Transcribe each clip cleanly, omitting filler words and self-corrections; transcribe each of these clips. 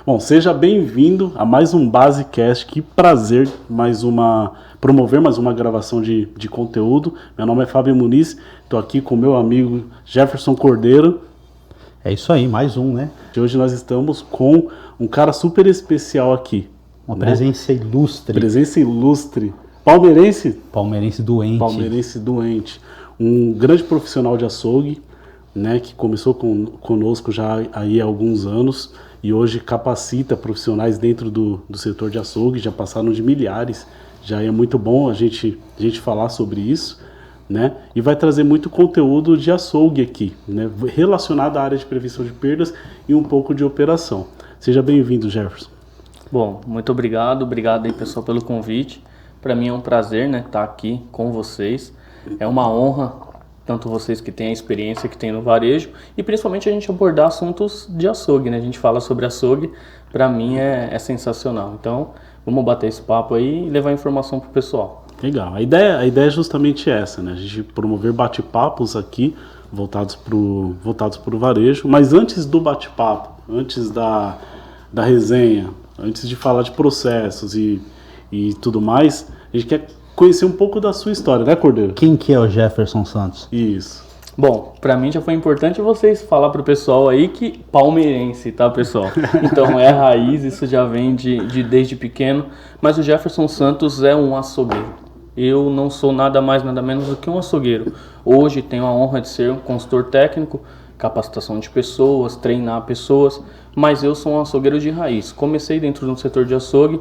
Bom, seja bem-vindo a mais um Basecast. Que prazer promover mais uma gravação de conteúdo. Meu nome é Fábio Muniz, estou aqui com meu amigo Jefferson Cordeiro. É isso aí, mais um, né? E hoje nós estamos com um cara super especial aqui. Uma presença ilustre. Presença ilustre. Palmeirense? Palmeirense doente. Palmeirense doente. Um grande profissional de açougue, né, que começou conosco já aí há alguns anos e hoje capacita profissionais dentro do setor de açougue, já passaram de milhares. Já é muito bom a gente falar sobre isso, né? E vai trazer muito conteúdo de açougue aqui, né? Relacionado à área de prevenção de perdas e um pouco de operação. Seja bem-vindo, Jefferson. Bom, muito obrigado aí, pessoal, pelo convite. Para mim é um prazer, né, estar aqui com vocês. É uma honra, tanto vocês que têm a experiência que tem no varejo e principalmente a gente abordar assuntos de açougue, né? A gente fala sobre açougue, para mim é sensacional. Então, vamos bater esse papo aí e levar informação pro pessoal. Legal. A ideia é justamente essa, né? A gente promover bate-papos aqui voltados pro varejo. Mas antes do bate-papo, antes da resenha, antes de falar de processos e tudo mais, a gente quer conhecer um pouco da sua história, né, Cordeiro? Quem que é o Jefferson Santos? Isso. Bom, para mim já foi importante vocês falar pro pessoal aí que palmeirense, tá, pessoal? Então é raiz, isso já vem desde pequeno, mas o Jefferson Santos é um açougueiro. Eu não sou nada mais, nada menos do que um açougueiro. Hoje tenho a honra de ser um consultor técnico, capacitação de pessoas, treinar pessoas, mas eu sou um açougueiro de raiz. Comecei dentro do setor de açougue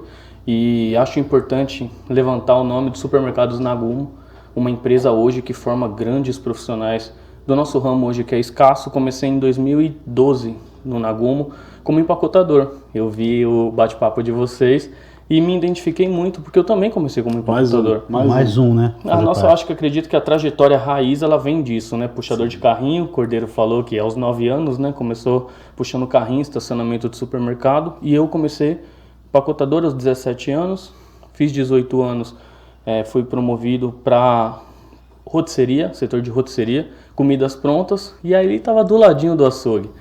e acho importante levantar o nome do Supermercados Nagumo, uma empresa hoje que forma grandes profissionais do nosso ramo hoje, que é escasso. Comecei em 2012 no Nagumo como empacotador. Eu vi o bate-papo de vocês e me identifiquei muito, porque eu também comecei como empacotador. Mais um, né? Eu acredito que a trajetória raiz, ela vem disso, né? Puxador de carrinho, o Cordeiro falou que aos 9 anos, né? Começou puxando carrinho, estacionamento de supermercado, e eu comecei empacotador aos 17 anos, fiz 18 anos, fui promovido para rotisseria, setor de rotisseria, comidas prontas, e aí estava do ladinho do açougue.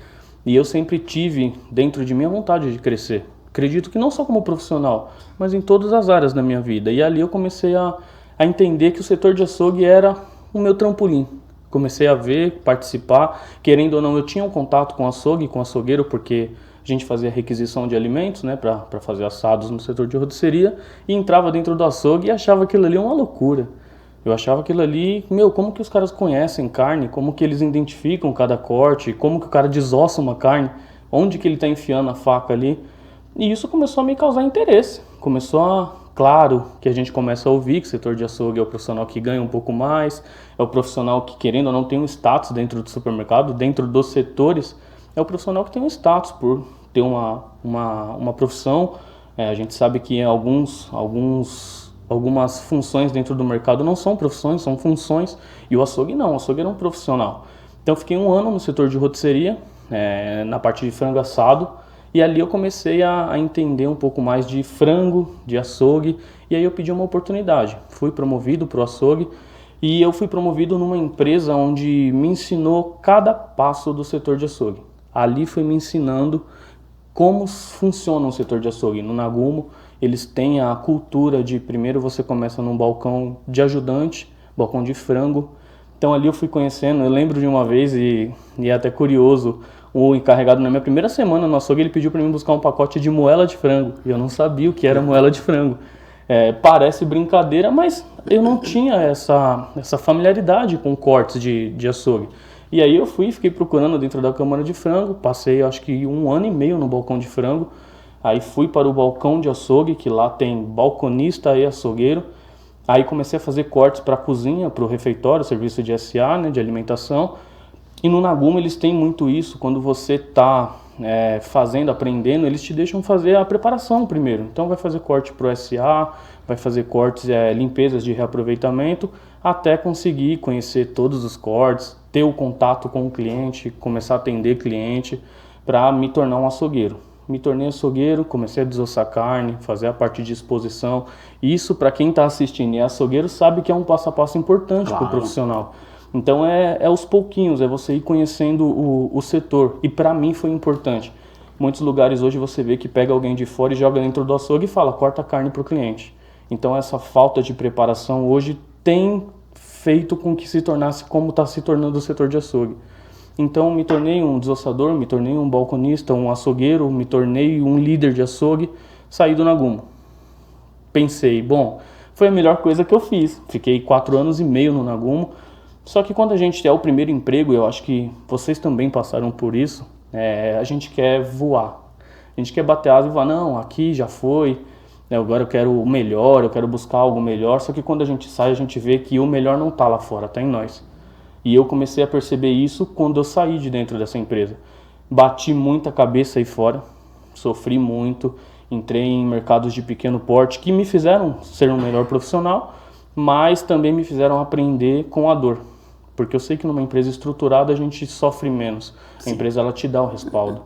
E eu sempre tive dentro de mim a vontade de crescer. Acredito que não só como profissional, mas em todas as áreas da minha vida. E ali eu comecei a entender que o setor de açougue era o meu trampolim. Comecei a ver, participar, querendo ou não, eu tinha um contato com açougue, com açougueiro, porque a gente fazia requisição de alimentos, né, para fazer assados no setor de rotisseria, e entrava dentro do açougue e achava aquilo ali uma loucura. Eu achava aquilo ali, como que os caras conhecem carne, como que eles identificam cada corte, como que o cara desossa uma carne, onde que ele está enfiando a faca ali. E isso começou a me causar interesse. Claro que a gente começa a ouvir que o setor de açougue é o profissional que ganha um pouco mais, é o profissional que, querendo ou não, tem um status dentro do supermercado, dentro dos setores, é o profissional que tem um status por ter uma profissão. A gente sabe que algumas funções dentro do mercado não são profissões, são funções, e o açougue não, o açougue era um profissional. Então eu fiquei 1 ano no setor de rotisseria, na parte de frango assado, e ali eu comecei a entender um pouco mais de frango, de açougue, e aí eu pedi uma oportunidade. Fui promovido para o açougue, e eu fui promovido numa empresa onde me ensinou cada passo do setor de açougue. Ali foi me ensinando como funciona o setor de açougue. No Nagumo, eles têm a cultura de, primeiro você começa num balcão de ajudante, balcão de frango. Então ali eu fui conhecendo, eu lembro de uma vez, e é até curioso, o encarregado na minha primeira semana no açougue, ele pediu para mim buscar um pacote de moela de frango, e eu não sabia o que era moela de frango. Parece brincadeira, mas eu não tinha essa familiaridade com cortes de açougue. E aí eu fiquei procurando dentro da câmara de frango, passei acho que 1 ano e meio no balcão de frango, aí fui para o balcão de açougue, que lá tem balconista e açougueiro, aí comecei a fazer cortes para a cozinha, para o refeitório, serviço de SA, né, de alimentação. E no Nagumo eles têm muito isso, quando você está aprendendo, eles te deixam fazer a preparação primeiro. Então vai fazer corte para o SA, vai fazer cortes, limpezas de reaproveitamento, até conseguir conhecer todos os cortes, ter o contato com o cliente, começar a atender cliente, para me tornar um açougueiro. Me tornei açougueiro, comecei a desossar carne, fazer a parte de exposição. Isso, para quem está assistindo e é açougueiro, sabe que é um passo a passo importante para o profissional. Então é aos pouquinhos, é você ir conhecendo o setor. E para mim foi importante. Muitos lugares hoje você vê que pega alguém de fora e joga dentro do açougue e fala, corta a carne para o cliente. Então essa falta de preparação hoje tem feito com que se tornasse como está se tornando o setor de açougue. Então me tornei um desossador, me tornei um balconista, um açougueiro, me tornei um líder de açougue, saí do Nagumo. Pensei, bom, foi a melhor coisa que eu fiz. Fiquei 4 anos e meio no Nagumo. Só que quando a gente é o primeiro emprego, eu acho que vocês também passaram por isso, a gente quer voar. A gente quer bater asa e voar, não, aqui já foi, agora eu quero o melhor, eu quero buscar algo melhor. Só que quando a gente sai, a gente vê que o melhor não está lá fora, está em nós. E eu comecei a perceber isso quando eu saí de dentro dessa empresa. Bati muita cabeça aí fora, sofri muito, entrei em mercados de pequeno porte que me fizeram ser um melhor profissional, mas também me fizeram aprender com a dor. Porque eu sei que numa empresa estruturada a gente sofre menos. Sim. A empresa ela te dá o respaldo.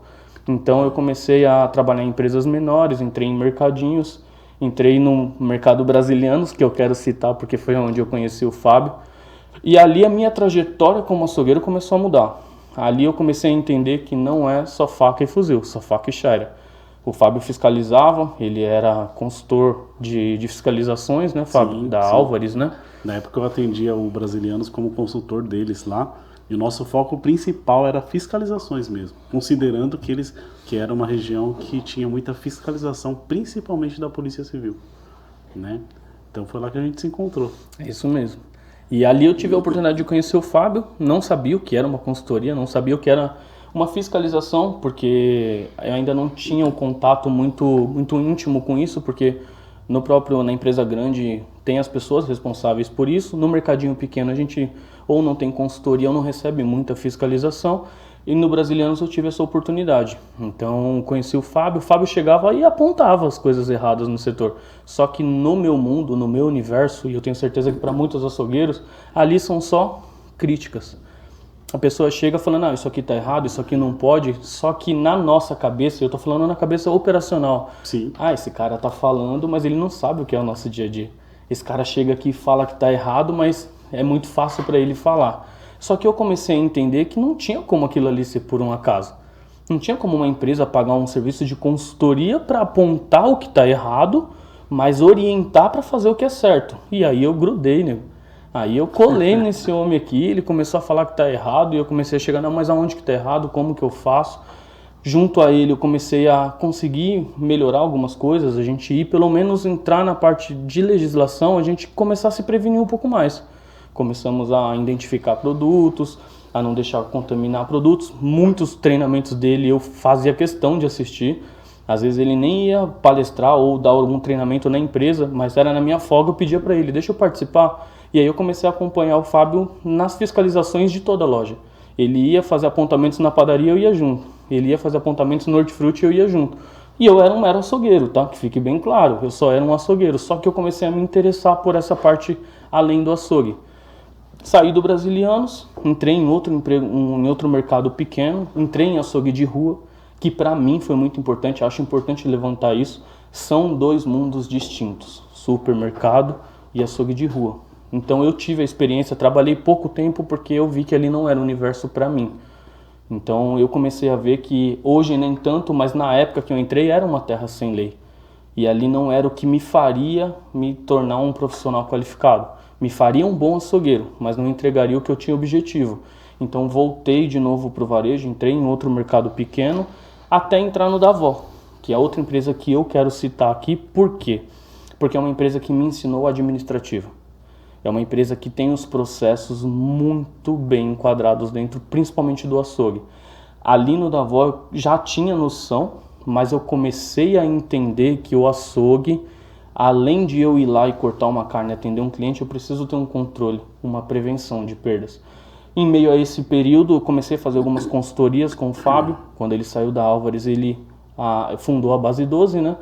Então eu comecei a trabalhar em empresas menores, entrei em mercadinhos, entrei no mercado Brasilianos, que eu quero citar porque foi onde eu conheci o Fábio. E ali a minha trajetória como açougueiro começou a mudar. Ali eu comecei a entender que não é só faca e fuzil, só faca e chaira. O Fábio fiscalizava, ele era consultor de fiscalizações, né, Fábio? Sim, da sim. Álvares, né? Na época eu atendia o Brasilianos como consultor deles lá, e o nosso foco principal era fiscalizações mesmo, considerando que era uma região que tinha muita fiscalização, principalmente da Polícia Civil, né? Então foi lá que a gente se encontrou. É isso mesmo. E ali eu tive a oportunidade de conhecer o Fábio, não sabia o que era uma consultoria, não sabia o que era uma fiscalização, porque eu ainda não tinha um contato muito íntimo com isso, porque na empresa grande tem as pessoas responsáveis por isso, no mercadinho pequeno a gente ou não tem consultoria ou não recebe muita fiscalização, e no Brasilianos eu tive essa oportunidade. Então conheci o Fábio chegava e apontava as coisas erradas no setor. Só que no meu mundo, no meu universo, e eu tenho certeza que para muitos açougueiros, ali são só críticas. A pessoa chega falando, isso aqui está errado, isso aqui não pode, só que na nossa cabeça, eu estou falando na cabeça operacional. Sim. Esse cara está falando, mas ele não sabe o que é o nosso dia a dia. Esse cara chega aqui e fala que está errado, mas é muito fácil para ele falar. Só que eu comecei a entender que não tinha como aquilo ali ser por um acaso. Não tinha como uma empresa pagar um serviço de consultoria para apontar o que está errado, mas orientar para fazer o que é certo. E aí eu grudei, né? Aí eu colei nesse homem aqui, ele começou a falar que está errado, e eu comecei a chegar, não, mas aonde que está errado, como que eu faço? Junto a ele eu comecei a conseguir melhorar algumas coisas, a gente ir pelo menos entrar na parte de legislação, a gente começar a se prevenir um pouco mais. Começamos a identificar produtos, a não deixar contaminar produtos. Muitos treinamentos dele eu fazia questão de assistir. Às vezes ele nem ia palestrar ou dar algum treinamento na empresa, mas era na minha folga, eu pedia para ele, deixa eu participar. E aí eu comecei a acompanhar o Fábio nas fiscalizações de toda a loja. Ele ia fazer apontamentos na padaria, eu ia junto. Ele ia fazer apontamentos no hortifruti, eu ia junto. E eu era um mero açougueiro, tá? Que fique bem claro, eu só era um açougueiro. Só que eu comecei a me interessar por essa parte além do açougue. Saí do Brasilianos, entrei em outro emprego, em outro mercado pequeno, entrei em açougue de rua, que para mim foi muito importante, acho importante levantar isso. São 2 mundos distintos, supermercado e açougue de rua. Então eu tive a experiência, trabalhei pouco tempo porque eu vi que ali não era o universo para mim. Então eu comecei a ver que hoje nem tanto, mas na época que eu entrei era uma terra sem lei. E ali não era o que me faria me tornar um profissional qualificado. Me faria um bom açougueiro, mas não entregaria o que eu tinha objetivo. Então voltei de novo para o varejo, entrei em outro mercado pequeno, até entrar no Davó, que é outra empresa que eu quero citar aqui. Por quê? Porque é uma empresa que me ensinou administrativo. É uma empresa que tem os processos muito bem enquadrados dentro, principalmente do açougue. Ali no Davó eu já tinha noção, mas eu comecei a entender que o açougue, além de eu ir lá e cortar uma carne e atender um cliente, eu preciso ter um controle, uma prevenção de perdas. Em meio a esse período, eu comecei a fazer algumas consultorias com o Fábio. Quando ele saiu da Álvares, ele fundou a Base 12, né?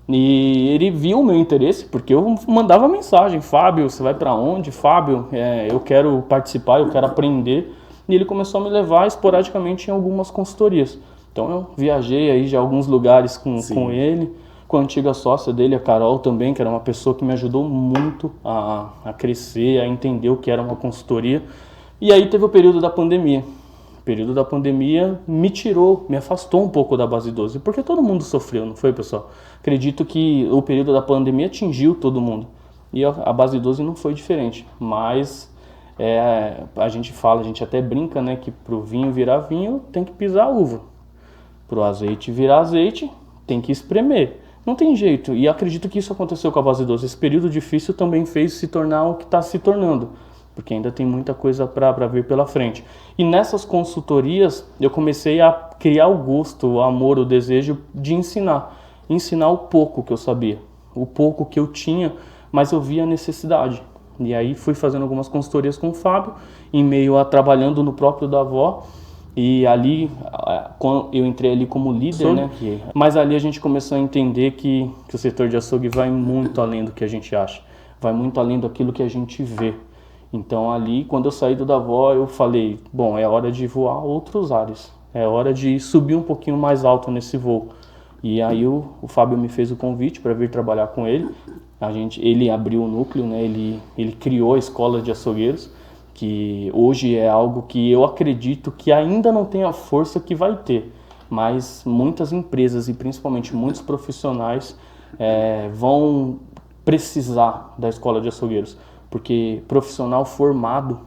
E ele viu o meu interesse, porque eu mandava mensagem, Fábio, você vai para onde? Fábio, eu quero participar, eu quero aprender. E ele começou a me levar esporadicamente em algumas consultorias. Então eu viajei aí de alguns lugares com ele, com a antiga sócia dele, a Carol também, que era uma pessoa que me ajudou muito a crescer, a entender o que era uma consultoria. E aí teve o período da pandemia. período da pandemia me tirou, me afastou um pouco da base 12, porque todo mundo sofreu, não foi, pessoal? Acredito que o período da pandemia atingiu todo mundo, e a base 12 não foi diferente, mas a gente fala, a gente até brinca, né, que pro vinho virar vinho tem que pisar uva, pro azeite virar azeite tem que espremer, não tem jeito, e acredito que isso aconteceu com a base 12, esse período difícil também fez se tornar o que está se tornando, porque ainda tem muita coisa para vir pela frente. E nessas consultorias eu comecei a criar o gosto, o amor, o desejo de ensinar o pouco que eu sabia, o pouco que eu tinha, mas eu via a necessidade. E aí fui fazendo algumas consultorias com o Fábio, em meio a trabalhando no próprio Davó, e ali quando eu entrei ali como líder, né? Mas ali a gente começou a entender que o setor de açougue vai muito além do que a gente acha, vai muito além daquilo que a gente vê. Então ali, quando eu saí do Davó, eu falei, bom, é hora de voar outros ares, é hora de subir um pouquinho mais alto nesse voo. E aí o Fábio me fez o convite para vir trabalhar com ele. Ele abriu o núcleo, né? Ele criou a escola de açougueiros, que hoje é algo que eu acredito que ainda não tem a força que vai ter, mas muitas empresas e principalmente muitos profissionais vão precisar da escola de açougueiros, porque profissional formado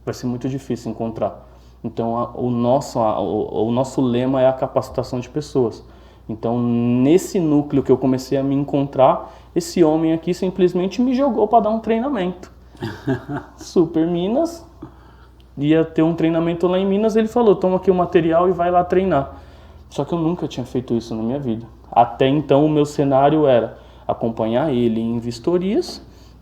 vai ser muito difícil encontrar. Então o nosso lema é a capacitação de pessoas. Então nesse núcleo que eu comecei a me encontrar, esse homem aqui simplesmente me jogou para dar um treinamento. Super Minas, ia ter um treinamento lá em Minas, ele falou, toma aqui o material e vai lá treinar. Só que eu nunca tinha feito isso na minha vida. Até então o meu cenário era acompanhar ele em vistorias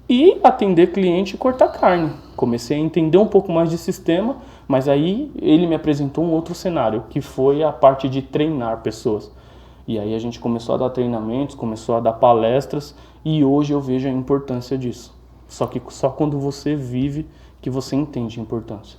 e atender cliente e cortar carne. Comecei a entender um pouco mais de sistema, mas aí ele me apresentou um outro cenário, que foi a parte de treinar pessoas. E aí a gente começou a dar treinamentos, começou a dar palestras, e hoje eu vejo a importância disso. Só que só quando você vive que você entende a importância.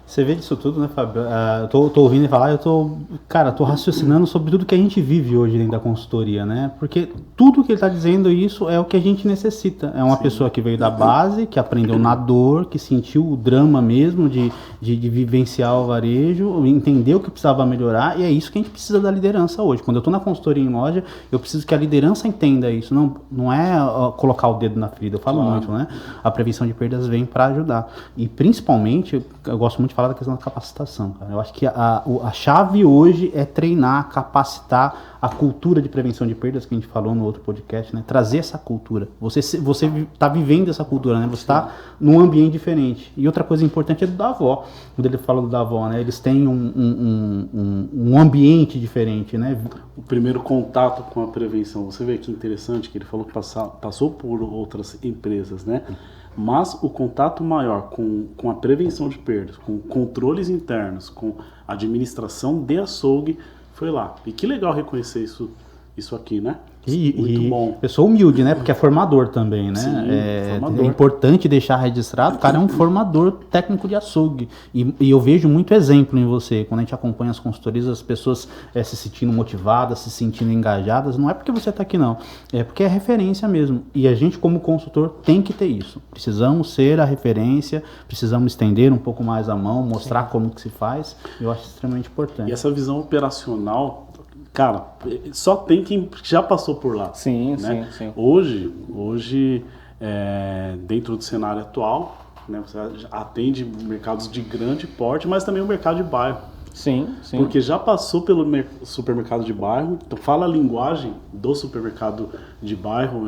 Você vê disso tudo, né, Fábio? Tô ouvindo ele falar, tô raciocinando sobre tudo que a gente vive hoje dentro da consultoria, né? Porque tudo que ele está dizendo isso é o que a gente necessita. É uma pessoa que veio da base, que aprendeu na dor, que sentiu o drama mesmo de vivenciar o varejo, entendeu que precisava melhorar, e é isso que a gente precisa da liderança hoje. Quando eu estou na consultoria em loja, eu preciso que a liderança entenda isso. Não é colocar o dedo na ferida, eu falo muito, né? A prevenção de perdas vem para ajudar. E principalmente, eu gosto muito de falar da questão da capacitação, cara. Eu acho que a chave hoje é treinar, capacitar a cultura de prevenção de perdas que a gente falou no outro podcast, né? Trazer essa cultura. Você está vivendo essa cultura, né? Você está num ambiente diferente. E outra coisa importante é do Davó. Quando ele fala do Davó, né? Eles têm um ambiente diferente, né? O primeiro contato com a prevenção. Você vê que interessante que ele falou que passou por outras empresas, né? Mas o contato maior com a prevenção de perdas, com controles internos, com a administração de açougue, foi lá. E que legal reconhecer isso aqui, né? Muito bom. Pessoa humilde, né? Porque é formador também, né? Sim, formador. É importante deixar registrado. O cara é um formador técnico de açougue. E eu vejo muito exemplo em você. Quando a gente acompanha as consultorias, as pessoas se sentindo motivadas, se sentindo engajadas. Não é porque você está aqui, não. É porque é referência mesmo. E a gente, como consultor, tem que ter isso. Precisamos ser a referência, precisamos estender um pouco mais a mão, mostrar como que se faz. Eu acho extremamente importante. E essa visão operacional, cara, só tem quem já passou por lá. Sim, né? sim. Hoje dentro do cenário atual, né, você atende mercados de grande porte, mas também o mercado de bairro. Sim. Porque já passou pelo supermercado de bairro, então fala a linguagem do supermercado de bairro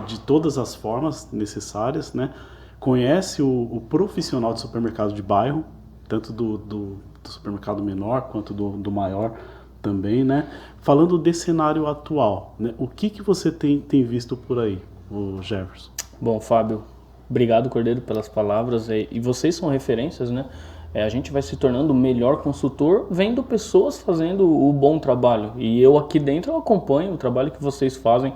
de todas as formas necessárias, né? Conhece o profissional de supermercado de bairro, tanto do supermercado menor quanto do maior também, né? Falando desse cenário atual, né? O que você tem visto por aí, o Jefferson? Bom, Fábio, obrigado, Cordeiro, pelas palavras. E vocês são referências, né? A gente vai se tornando o melhor consultor vendo pessoas fazendo o bom trabalho. E eu aqui dentro eu acompanho o trabalho que vocês fazem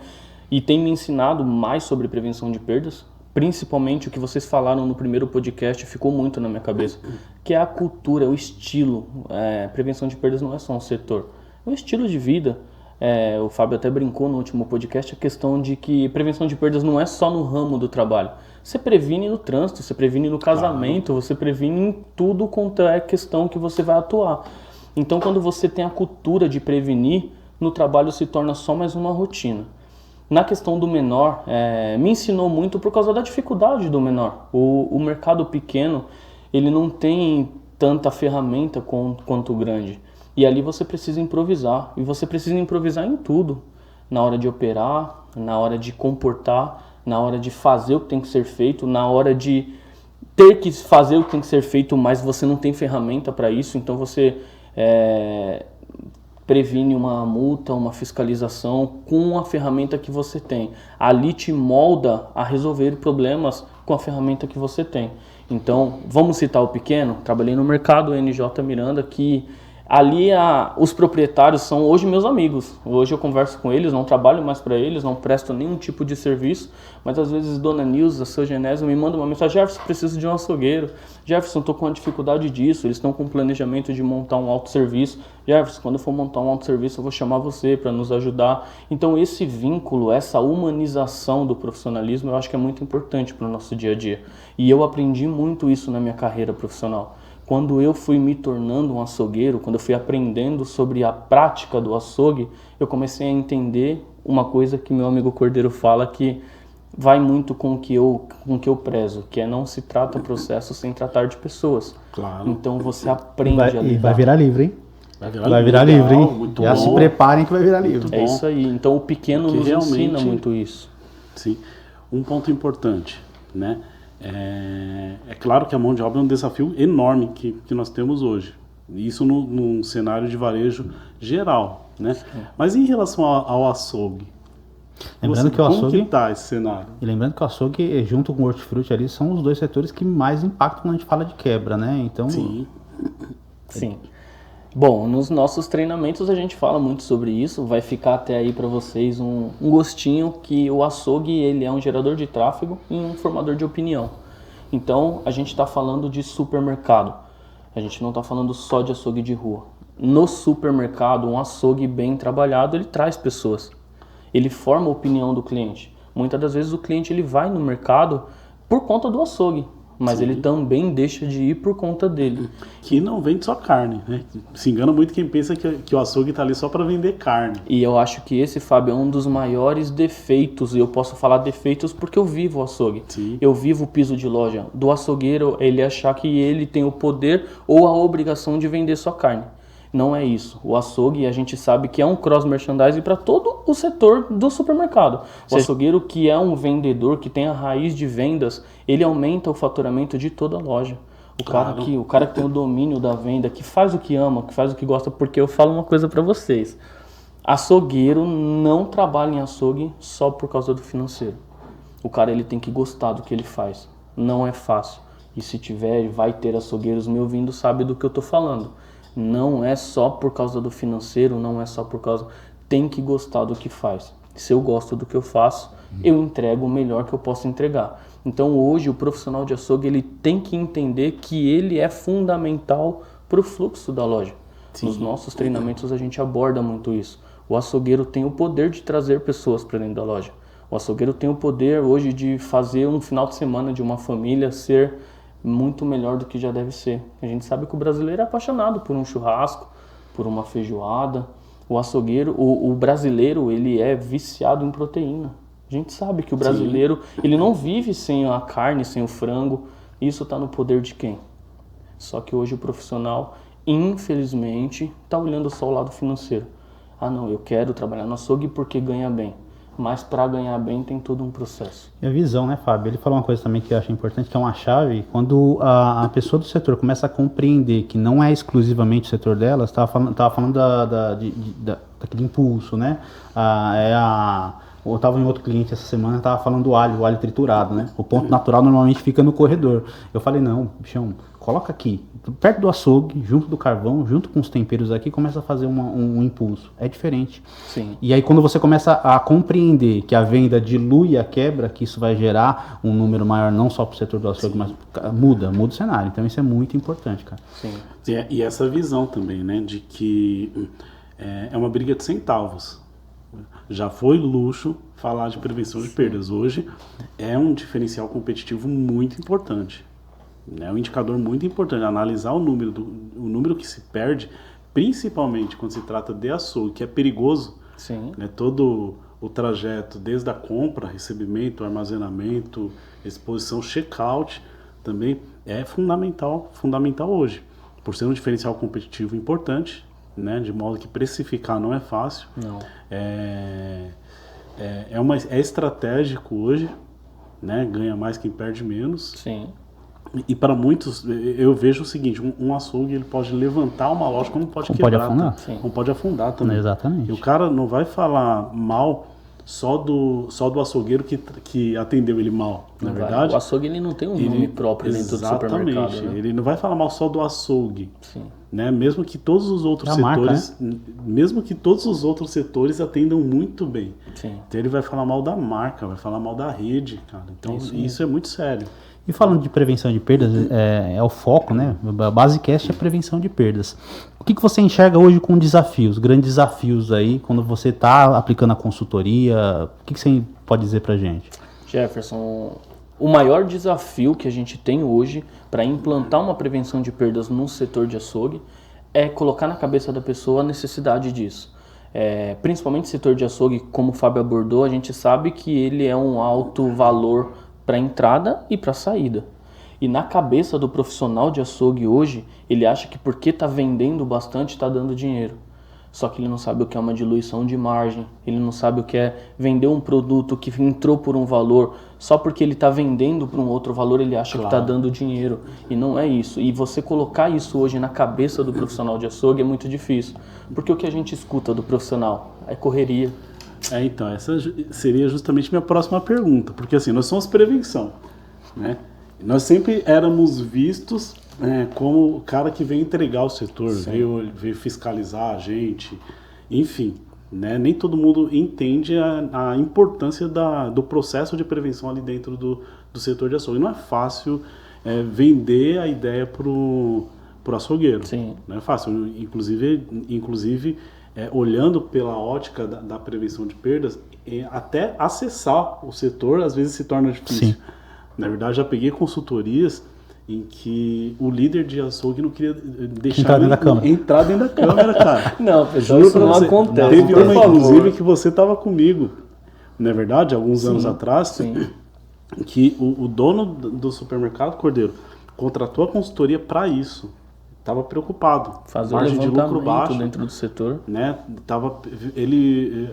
e tem me ensinado mais sobre prevenção de perdas. Principalmente o que vocês falaram no primeiro podcast ficou muito na minha cabeça, que é a cultura, é o estilo. Prevenção de perdas não é só um setor, é um estilo de vida. O Fábio até brincou no último podcast a questão de que prevenção de perdas não é só no ramo do trabalho. Você previne no trânsito, você previne no casamento, você previne em tudo quanto é questão que você vai atuar. Então, quando você tem a cultura de prevenir, no trabalho se torna só mais uma rotina. Na questão do menor, me ensinou muito por causa da dificuldade do menor. O mercado pequeno, ele não tem tanta ferramenta quanto o grande. E ali você precisa improvisar. E você precisa improvisar em tudo. Na hora de operar, na hora de comportar, na hora de fazer o que tem que ser feito, na hora de ter que fazer o que tem que ser feito, mas você não tem ferramenta para isso. Então você previne uma multa, uma fiscalização com a ferramenta que você tem. Ali te molda a resolver problemas com a ferramenta que você tem. Então, vamos citar o pequeno. Trabalhei no mercado NJ Miranda, que ali os proprietários são hoje meus amigos. Hoje eu converso com eles, não trabalho mais para eles, não presto nenhum tipo de serviço, mas às vezes Dona Nilza, seu Genésio, me manda uma mensagem: Jefferson, preciso de um açougueiro. Jefferson, estou com uma dificuldade disso, eles estão com um planejamento de montar um autosserviço. Jefferson, quando eu for montar um autosserviço, eu vou chamar você para nos ajudar. Então esse vínculo, essa humanização do profissionalismo, eu acho que é muito importante para o nosso dia a dia. E eu aprendi muito isso na minha carreira profissional. Quando eu fui me tornando um açougueiro, quando eu fui aprendendo sobre a prática do açougue, eu comecei a entender uma coisa que meu amigo Cordeiro fala, que vai muito com o que eu prezo, que é: não se trata processo sem tratar de pessoas. Claro. Então você aprende a lidar. E vai virar livro, hein? Vai virar livro, hein? Muito Já bom. se preparem que vai virar livro. É isso aí. Então o pequeno Porque nos ensina realmente- muito isso. Sim. Um ponto importante, né? É claro que a mão de obra é um desafio enorme que nós temos hoje. Isso num cenário de varejo geral, né? Mas em relação ao açougue, Lembrando que o como açougue, que tá esse cenário? e lembrando que o açougue, junto com o hortifruti ali, são os dois setores que mais impactam quando a gente fala de quebra, né? Então, Sim. Sim. Bom, nos nossos treinamentos a gente fala muito sobre isso. Vai ficar até aí para vocês um gostinho que o açougue, ele é um gerador de tráfego e um formador de opinião. Então a gente está falando de supermercado. A gente não está falando só de açougue de rua. No supermercado, um açougue bem trabalhado, ele traz pessoas. Ele forma a opinião do cliente. Muitas das vezes o cliente ele vai no mercado por conta do açougue, mas Sim. ele também deixa de ir por conta dele. Que não vende só carne, né? Se engana muito quem pensa que o açougue está ali só para vender carne. E eu acho que esse, Fábio, é um dos maiores defeitos, e eu posso falar defeitos porque eu vivo o açougue. Sim. Eu vivo o piso de loja do açougueiro, ele achar que ele tem o poder ou a obrigação de vender só carne. Não é isso. O açougue, a gente sabe que é um cross-merchandising para todo o setor do supermercado. O açougueiro, que é um vendedor, que tem a raiz de vendas, ele aumenta o faturamento de toda a loja. Claro. O cara que tem o domínio da venda, que faz o que ama, que faz o que gosta, porque eu falo uma coisa para vocês. Açougueiro não trabalha em açougue só por causa do financeiro. O cara ele tem que gostar do que ele faz. Não é fácil. E se tiver, vai ter açougueiros me ouvindo, sabe do que eu tô falando. Não é só por causa do financeiro, não é só por causa... Tem que gostar do que faz. Se eu gosto do que eu faço, eu entrego o melhor que eu posso entregar. Então hoje o profissional de açougue ele tem que entender que ele é fundamental para o fluxo da loja. Sim. Nos nossos treinamentos a gente aborda muito isso. O açougueiro tem o poder de trazer pessoas para dentro da loja. O açougueiro tem o poder hoje de fazer um final de semana de uma família ser muito melhor do que já deve ser. A gente sabe que o brasileiro é apaixonado por um churrasco, por uma feijoada. O açougueiro, o brasileiro, ele é viciado em proteína. A gente sabe que o brasileiro, ele não vive sem a carne, sem o frango. Isso está no poder de quem? Só que hoje o profissional, infelizmente, está olhando só o lado financeiro. Ah não, eu quero trabalhar no açougue porque ganha bem. Mas para ganhar bem tem todo um processo. E a visão, né, Fábio? Ele falou uma coisa também que eu acho importante, que é uma chave. Quando a pessoa do setor começa a compreender que não é exclusivamente o setor dela, você estava falando daquele impulso, né? Eu estava em outro cliente essa semana, estava falando do alho triturado, né? O ponto natural normalmente fica no corredor. Eu falei, não, bichão, coloca aqui, perto do açougue, junto do carvão, junto com os temperos aqui, começa a fazer um impulso. É diferente. Sim. E aí quando você começa a compreender que a venda dilui a quebra, que isso vai gerar um número maior não só para o setor do açougue, mas muda o cenário. Então isso é muito importante, cara. Sim. E essa visão também, né? De que é uma briga de centavos. Já foi luxo falar de prevenção de perdas. Hoje é um diferencial competitivo muito importante. É um indicador muito importante. Analisar o número que se perde, principalmente quando se trata de açougue, que é perigoso. Sim. Né? Todo o trajeto, desde a compra, recebimento, armazenamento, exposição, check-out, também é fundamental hoje. Por ser um diferencial competitivo importante, né? De modo que precificar não é fácil. Não. É estratégico hoje, né? Ganha mais quem perde menos. Sim. E para muitos, eu vejo o seguinte, um açougue ele pode levantar uma loja como pode Como quebrar. pode afundar. Tá? Como pode afundar também. Exatamente. E o cara não vai falar mal só do açougueiro que atendeu ele mal, na verdade. O açougue ele não tem um nome próprio dentro do supermercado. Exatamente. Né? Ele não vai falar mal só do açougue. Sim. Né? Mesmo que todos os outros setores, mesmo que todos os outros setores atendam muito bem. Sim. Então ele vai falar mal da marca, vai falar mal da rede, cara. Então isso é muito sério. E falando de prevenção de perdas, é o foco, né? A Basecast é a prevenção de perdas. O que você enxerga hoje com desafios, grandes desafios aí, quando você está aplicando a consultoria? O que você pode dizer pra gente? Jefferson, o maior desafio que a gente tem hoje para implantar uma prevenção de perdas no setor de açougue é colocar na cabeça da pessoa a necessidade disso. Principalmente setor de açougue, como o Fábio abordou, a gente sabe que ele é um alto valor para entrada e para saída. E na cabeça do profissional de açougue hoje, ele acha que porque está vendendo bastante está dando dinheiro. Só que ele não sabe o que é uma diluição de margem, ele não sabe o que é vender um produto que entrou por um valor, só porque ele está vendendo por um outro valor ele acha que está dando dinheiro. E não é isso. E você colocar isso hoje na cabeça do profissional de açougue é muito difícil. Porque o que a gente escuta do profissional é correria. Então, essa seria justamente minha próxima pergunta, porque assim, nós somos prevenção, né? Nós sempre éramos vistos como o cara que veio entregar o setor, veio fiscalizar a gente, enfim, né? Nem todo mundo entende a importância do processo de prevenção ali dentro do setor de açougue. Não é fácil vender a ideia pro açougueiro. Sim. Não é fácil, inclusive olhando pela ótica da prevenção de perdas, até acessar o setor às vezes se torna difícil. Sim. Na verdade, já peguei consultorias em que o líder de açougue não queria deixar entrar dentro da câmera, cara. Não, pessoal, isso não acontece. Teve uma, inclusive, que você estava comigo, não é verdade? Alguns anos atrás, que o dono do supermercado, Cordeiro, contratou a consultoria para isso. Estava preocupado. Fazer margem de lucro baixo dentro do setor. Né? Ele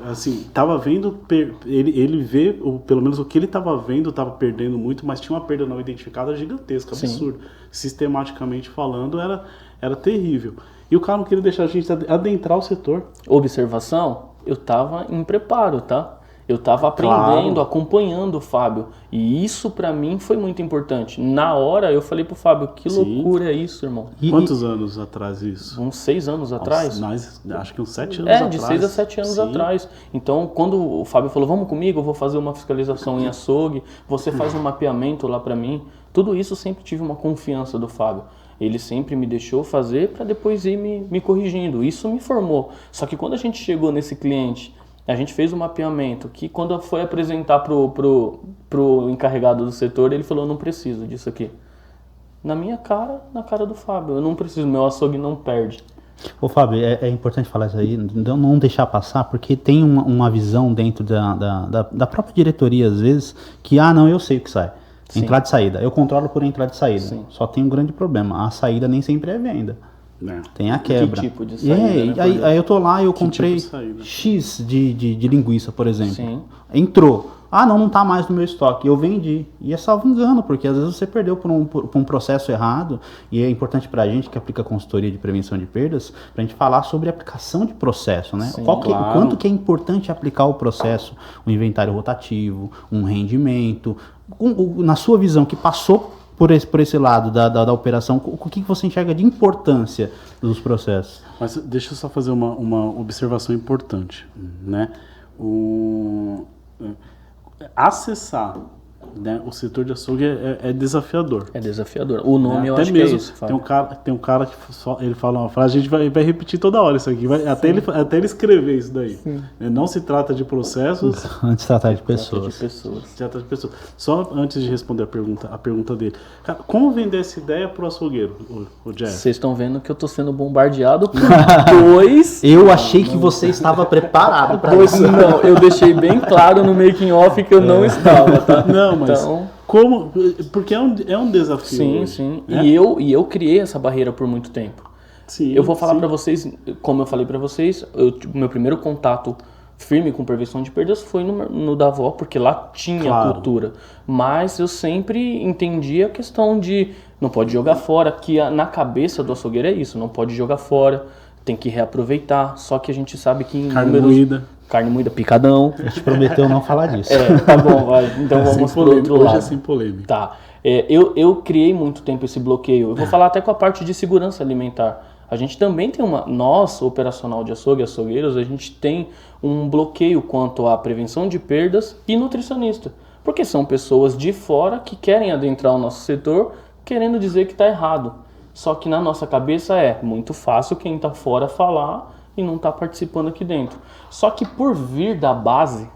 vendo, ele vê, pelo menos o que ele estava vendo, estava perdendo muito, mas tinha uma perda não identificada gigantesca, absurda. Sistematicamente falando, era terrível. E o cara não queria deixar a gente adentrar o setor. Observação, eu estava em preparo, tá? Eu estava aprendendo, acompanhando o Fábio. E isso para mim foi muito importante. Na hora eu falei pro Fábio, que loucura é isso, irmão. Quantos anos atrás isso? Uns 6 anos atrás. Acho que uns 7 anos atrás. De 6 a 7 anos atrás. Então, quando o Fábio falou, vamos comigo, eu vou fazer uma fiscalização em açougue, você faz um mapeamento lá para mim. Tudo isso eu sempre tive uma confiança do Fábio. Ele sempre me deixou fazer para depois ir me corrigindo. Isso me formou. Só que quando a gente chegou nesse cliente... A gente fez um mapeamento que quando foi apresentar pro encarregado do setor, ele falou, não preciso disso aqui. Na cara do Fábio, eu não preciso, meu açougue não perde. Ô Fábio, é importante falar isso aí, não deixar passar, porque tem uma visão dentro da própria diretoria, às vezes, que, não, eu sei o que sai. Entrada e saída. Eu controlo por entrada e saída. Sim. Só tem um grande problema, a saída nem sempre é venda. Tem a quebra. Que tipo de saída? Aí eu tô lá e eu comprei X de linguiça, por exemplo. Sim. Entrou. Não tá mais no meu estoque. Eu vendi. E é salvo engano, porque às vezes você perdeu por um processo errado. E é importante pra gente que aplica consultoria de prevenção de perdas, pra gente falar sobre a aplicação de processo, né? Sim, o quanto que é importante aplicar o processo, o inventário rotativo, um rendimento. Na sua visão, que passou por esse lado da operação, o que você enxerga de importância dos processos? Mas deixa eu só fazer uma observação importante, né? Acessar né, o setor de açougue é desafiador. É desafiador. O nome eu Até acho mesmo, que é isso. Fábio. tem um cara que ele fala uma frase, a gente vai repetir toda hora isso aqui, até ele escrever isso daí. Não se trata de processos, Antes de tratar de Trata pessoas. de pessoas. se trata de pessoas. Só antes de responder a pergunta dele. Cara, como vender essa ideia pro açougueiro, o Jeff? Vocês estão vendo que eu tô sendo bombardeado por dois. Eu achei que você estava preparado para Pois isso. não, eu deixei bem claro no making off que eu não estava, tá? Não, mas Então, como? Porque é um desafio. sim, hoje, sim. né? E eu criei essa barreira por muito tempo. Sim, Eu vou falar sim. pra vocês, como eu falei pra vocês, meu primeiro contato firme com prevenção de perdas foi no da avó, porque lá tinha Claro. cultura. Mas eu sempre entendi a questão de não pode jogar fora, que na cabeça do açougueiro é isso, não pode jogar fora, tem que reaproveitar. Só que a gente sabe que em carne moída, picadão. A gente prometeu não falar disso. Tá bom, vai. Então vamos pro outro Hoje lado. é sem polêmica. Tá. Eu criei muito tempo esse bloqueio. Eu vou falar até com a parte de segurança alimentar. A gente também tem nós, operacional de açougue, açougueiros, a gente tem um bloqueio quanto à prevenção de perdas e nutricionista. Porque são pessoas de fora que querem adentrar o nosso setor querendo dizer que está errado. Só que na nossa cabeça é muito fácil quem está fora falar e não está participando aqui dentro. Só que por vir da base,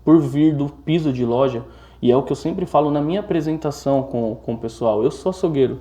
por vir do piso de loja, e é o que eu sempre falo na minha apresentação com o pessoal, eu sou açougueiro.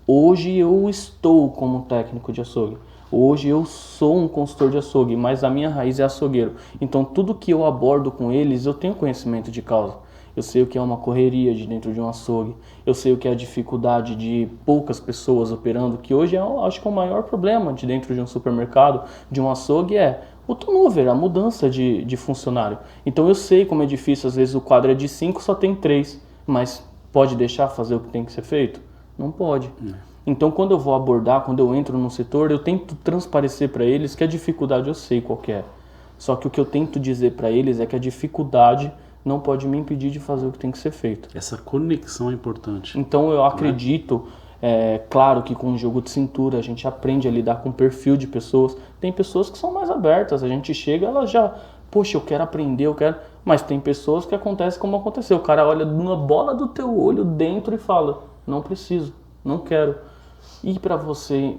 Hoje eu estou como técnico de açougue. Hoje eu sou um consultor de açougue, mas a minha raiz é açougueiro. Então tudo que eu abordo com eles, eu tenho conhecimento de causa. Eu sei o que é uma correria de dentro de um açougue. Eu sei o que é a dificuldade de poucas pessoas operando, que hoje acho que é o maior problema de dentro de um supermercado, de um açougue, é o turnover, a mudança de funcionário. Então eu sei como é difícil, às vezes o quadro é de 5, só tem 3, mas pode deixar fazer o que tem que ser feito? Não pode. Então quando eu vou abordar, quando eu entro no setor, eu tento transparecer para eles que a dificuldade eu sei qual que é. Só que o que eu tento dizer para eles é que a dificuldade não pode me impedir de fazer o que tem que ser feito. Essa conexão é importante. Então eu acredito, claro que com o jogo de cintura a gente aprende a lidar com o perfil de pessoas. Tem pessoas que são mais abertas, a gente chega, ela já, poxa, eu quero aprender, eu quero... Mas tem pessoas que acontece como aconteceu. O cara olha numa bola do teu olho dentro e fala, não preciso, não quero. E para você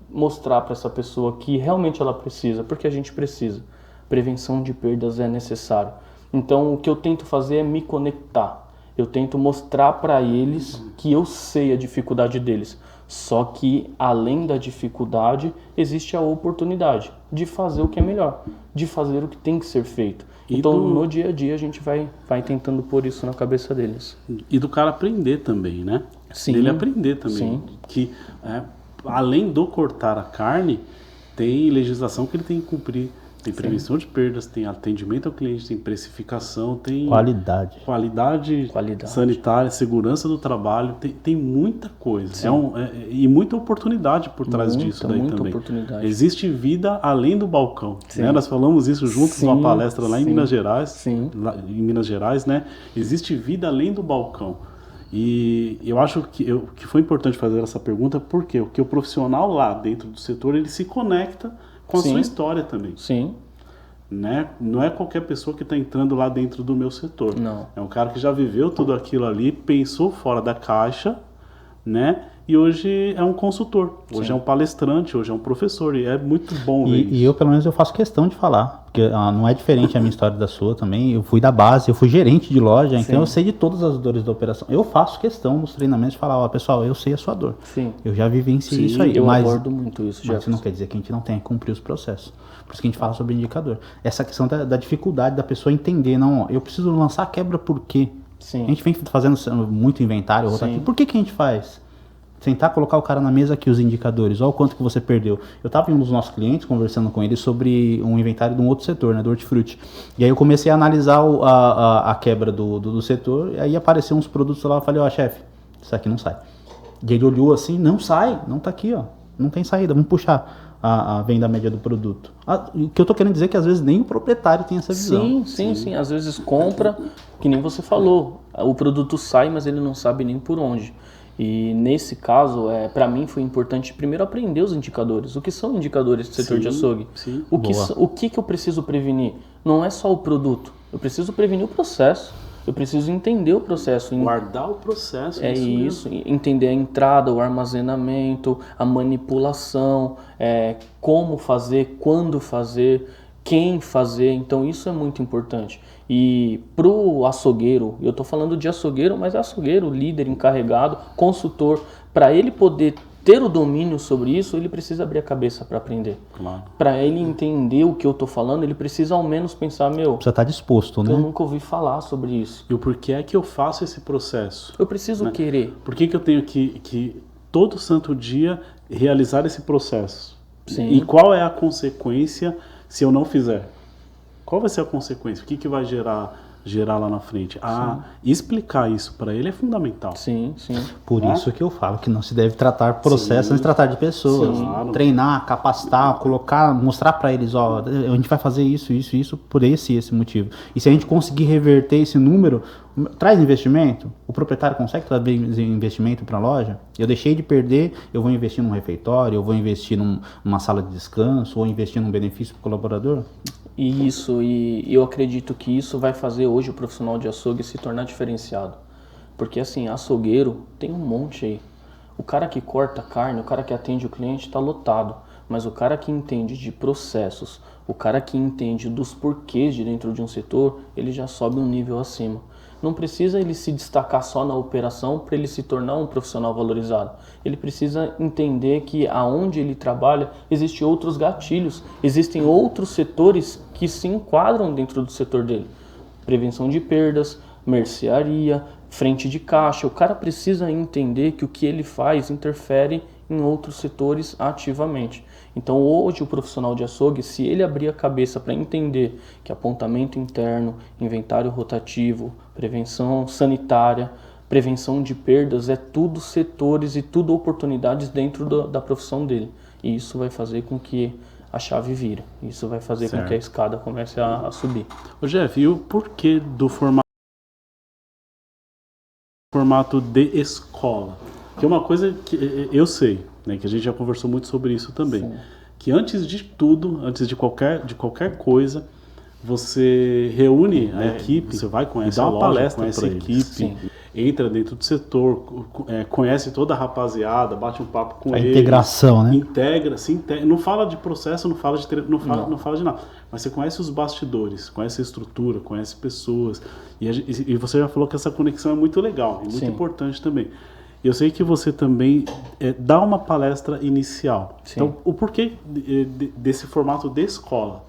mostrar para essa pessoa que realmente ela precisa, porque a gente precisa. Prevenção de perdas é necessário. Então o que eu tento fazer é me conectar. Eu tento mostrar para eles que eu sei a dificuldade deles. Só que além da dificuldade existe a oportunidade de fazer o que é melhor, de fazer o que tem que ser feito. Então no dia a dia a gente vai tentando pôr isso na cabeça deles. E do cara aprender também, né? Sim. Ele aprender também. Sim. Que além do cortar a carne, tem legislação que ele tem que cumprir. Tem prevenção de perdas, tem atendimento ao cliente, tem precificação, tem qualidade sanitária, segurança do trabalho, tem muita coisa. E muita oportunidade por trás disso daí muita também. Oportunidade. Existe vida além do balcão. Né? Nós falamos isso juntos numa palestra lá em Minas Gerais. Sim. Lá em Minas Gerais, né? Existe vida além do balcão. E eu acho que foi importante fazer essa pergunta, porque o profissional lá dentro do setor, ele se conecta com a sua história também. Sim. Né? Não é qualquer pessoa que está entrando lá dentro do meu setor. Não. É um cara que já viveu tudo aquilo ali, pensou fora da caixa, né? E hoje é um consultor, hoje é um palestrante, hoje é um professor, e é muito bom ver isso. E eu, pelo menos, eu faço questão de falar, porque não é diferente a minha história da sua também. Eu fui da base, eu fui gerente de loja, então eu sei de todas as dores da operação. Eu faço questão nos treinamentos de falar, ó, pessoal, eu sei a sua dor. Sim. Eu já vivenciei isso aí. Eu mas abordo muito isso, isso não quer dizer que a gente não tenha que cumprir os processos. Por isso que a gente fala sobre indicador. Essa questão da dificuldade da pessoa entender, não, ó, eu preciso lançar a quebra por quê? Sim. A gente vem fazendo muito inventário, rotativo. Por que a gente faz? Tentar colocar o cara na mesa aqui, os indicadores, olha o quanto que você perdeu. Eu estava em um dos nossos clientes, conversando com ele sobre um inventário de um outro setor, né, do hortifruti. E aí eu comecei a analisar a quebra do setor, e aí apareceram uns produtos lá, eu falei, ó, chefe, isso aqui não sai. E ele olhou assim, não sai, não tá aqui, ó, não tem saída, vamos puxar a venda média do produto. O que eu tô querendo dizer é que às vezes nem o proprietário tem essa visão. Sim. Às vezes compra, que nem você falou, o produto sai, mas ele não sabe nem por onde. E nesse caso, para mim foi importante primeiro aprender os indicadores. O que são indicadores do setor de açougue? Sim. O que eu preciso prevenir? Não é só o produto. Eu preciso prevenir o processo. Eu preciso entender o processo. Guardar o processo. É isso, entender a entrada, o armazenamento, a manipulação, como fazer, quando fazer, quem fazer. Então isso é muito importante. E para o açougueiro, eu estou falando de açougueiro, mas açougueiro, líder, encarregado, consultor, para ele poder ter o domínio sobre isso, ele precisa abrir a cabeça para aprender. Claro. Para ele entender o que eu estou falando, ele precisa ao menos pensar, Precisa estar disposto, né? eu nunca ouvi falar sobre isso. E o porquê é que eu faço esse processo? Eu preciso querer. Por que eu tenho que todo santo dia realizar esse processo? Sim. E qual é a consequência se eu não fizer? Qual vai ser a consequência? O que vai gerar lá na frente? Explicar isso para ele é fundamental. Sim, sim. Por isso que eu falo que não se deve tratar processo antes de tratar de pessoas. Sim, claro. Treinar, capacitar, colocar, mostrar para eles, ó, a gente vai fazer isso por esse motivo. E se a gente conseguir reverter esse número, traz investimento? O proprietário consegue trazer investimento para a loja? Eu deixei de perder, eu vou investir num refeitório, eu vou investir numa sala de descanso, ou investir num benefício para o colaborador? E eu acredito que isso vai fazer hoje o profissional de açougue se tornar diferenciado. Porque assim, açougueiro tem um monte aí. O cara que corta carne, o cara que atende o cliente está lotado. Mas o cara que entende de processos, o cara que entende dos porquês de dentro de um setor, ele já sobe um nível acima. Não precisa ele se destacar só na operação para ele se tornar um profissional valorizado. Ele precisa entender que aonde ele trabalha existem outros gatilhos, existem outros setores que se enquadram dentro do setor dele. Prevenção de perdas, mercearia, frente de caixa. O cara precisa entender que o que ele faz interfere em outros setores ativamente. Então hoje o profissional de açougue, se ele abrir a cabeça para entender que apontamento interno, inventário rotativo, prevenção sanitária, prevenção de perdas, é tudo setores e tudo oportunidades dentro da profissão dele. E isso vai fazer com que a chave vire. Isso vai fazer com que a escada comece a subir. Ô Jeff, e o porquê do formato de escola? Que é uma coisa que eu sei, né, que a gente já conversou muito sobre isso também. Sim. Que antes de tudo, antes de qualquer coisa, você reúne a equipe, você vai conhecer dá uma palestra para a equipe, sim, entra dentro do setor, conhece toda a rapaziada, bate um papo com eles. A integração, né? Não fala de processo, não fala de nada. Mas você conhece os bastidores, conhece a estrutura, conhece pessoas. E você já falou que essa conexão é muito legal, é muito importante também. Eu sei que você também dá uma palestra inicial. Sim. Então, o porquê desse formato de escola?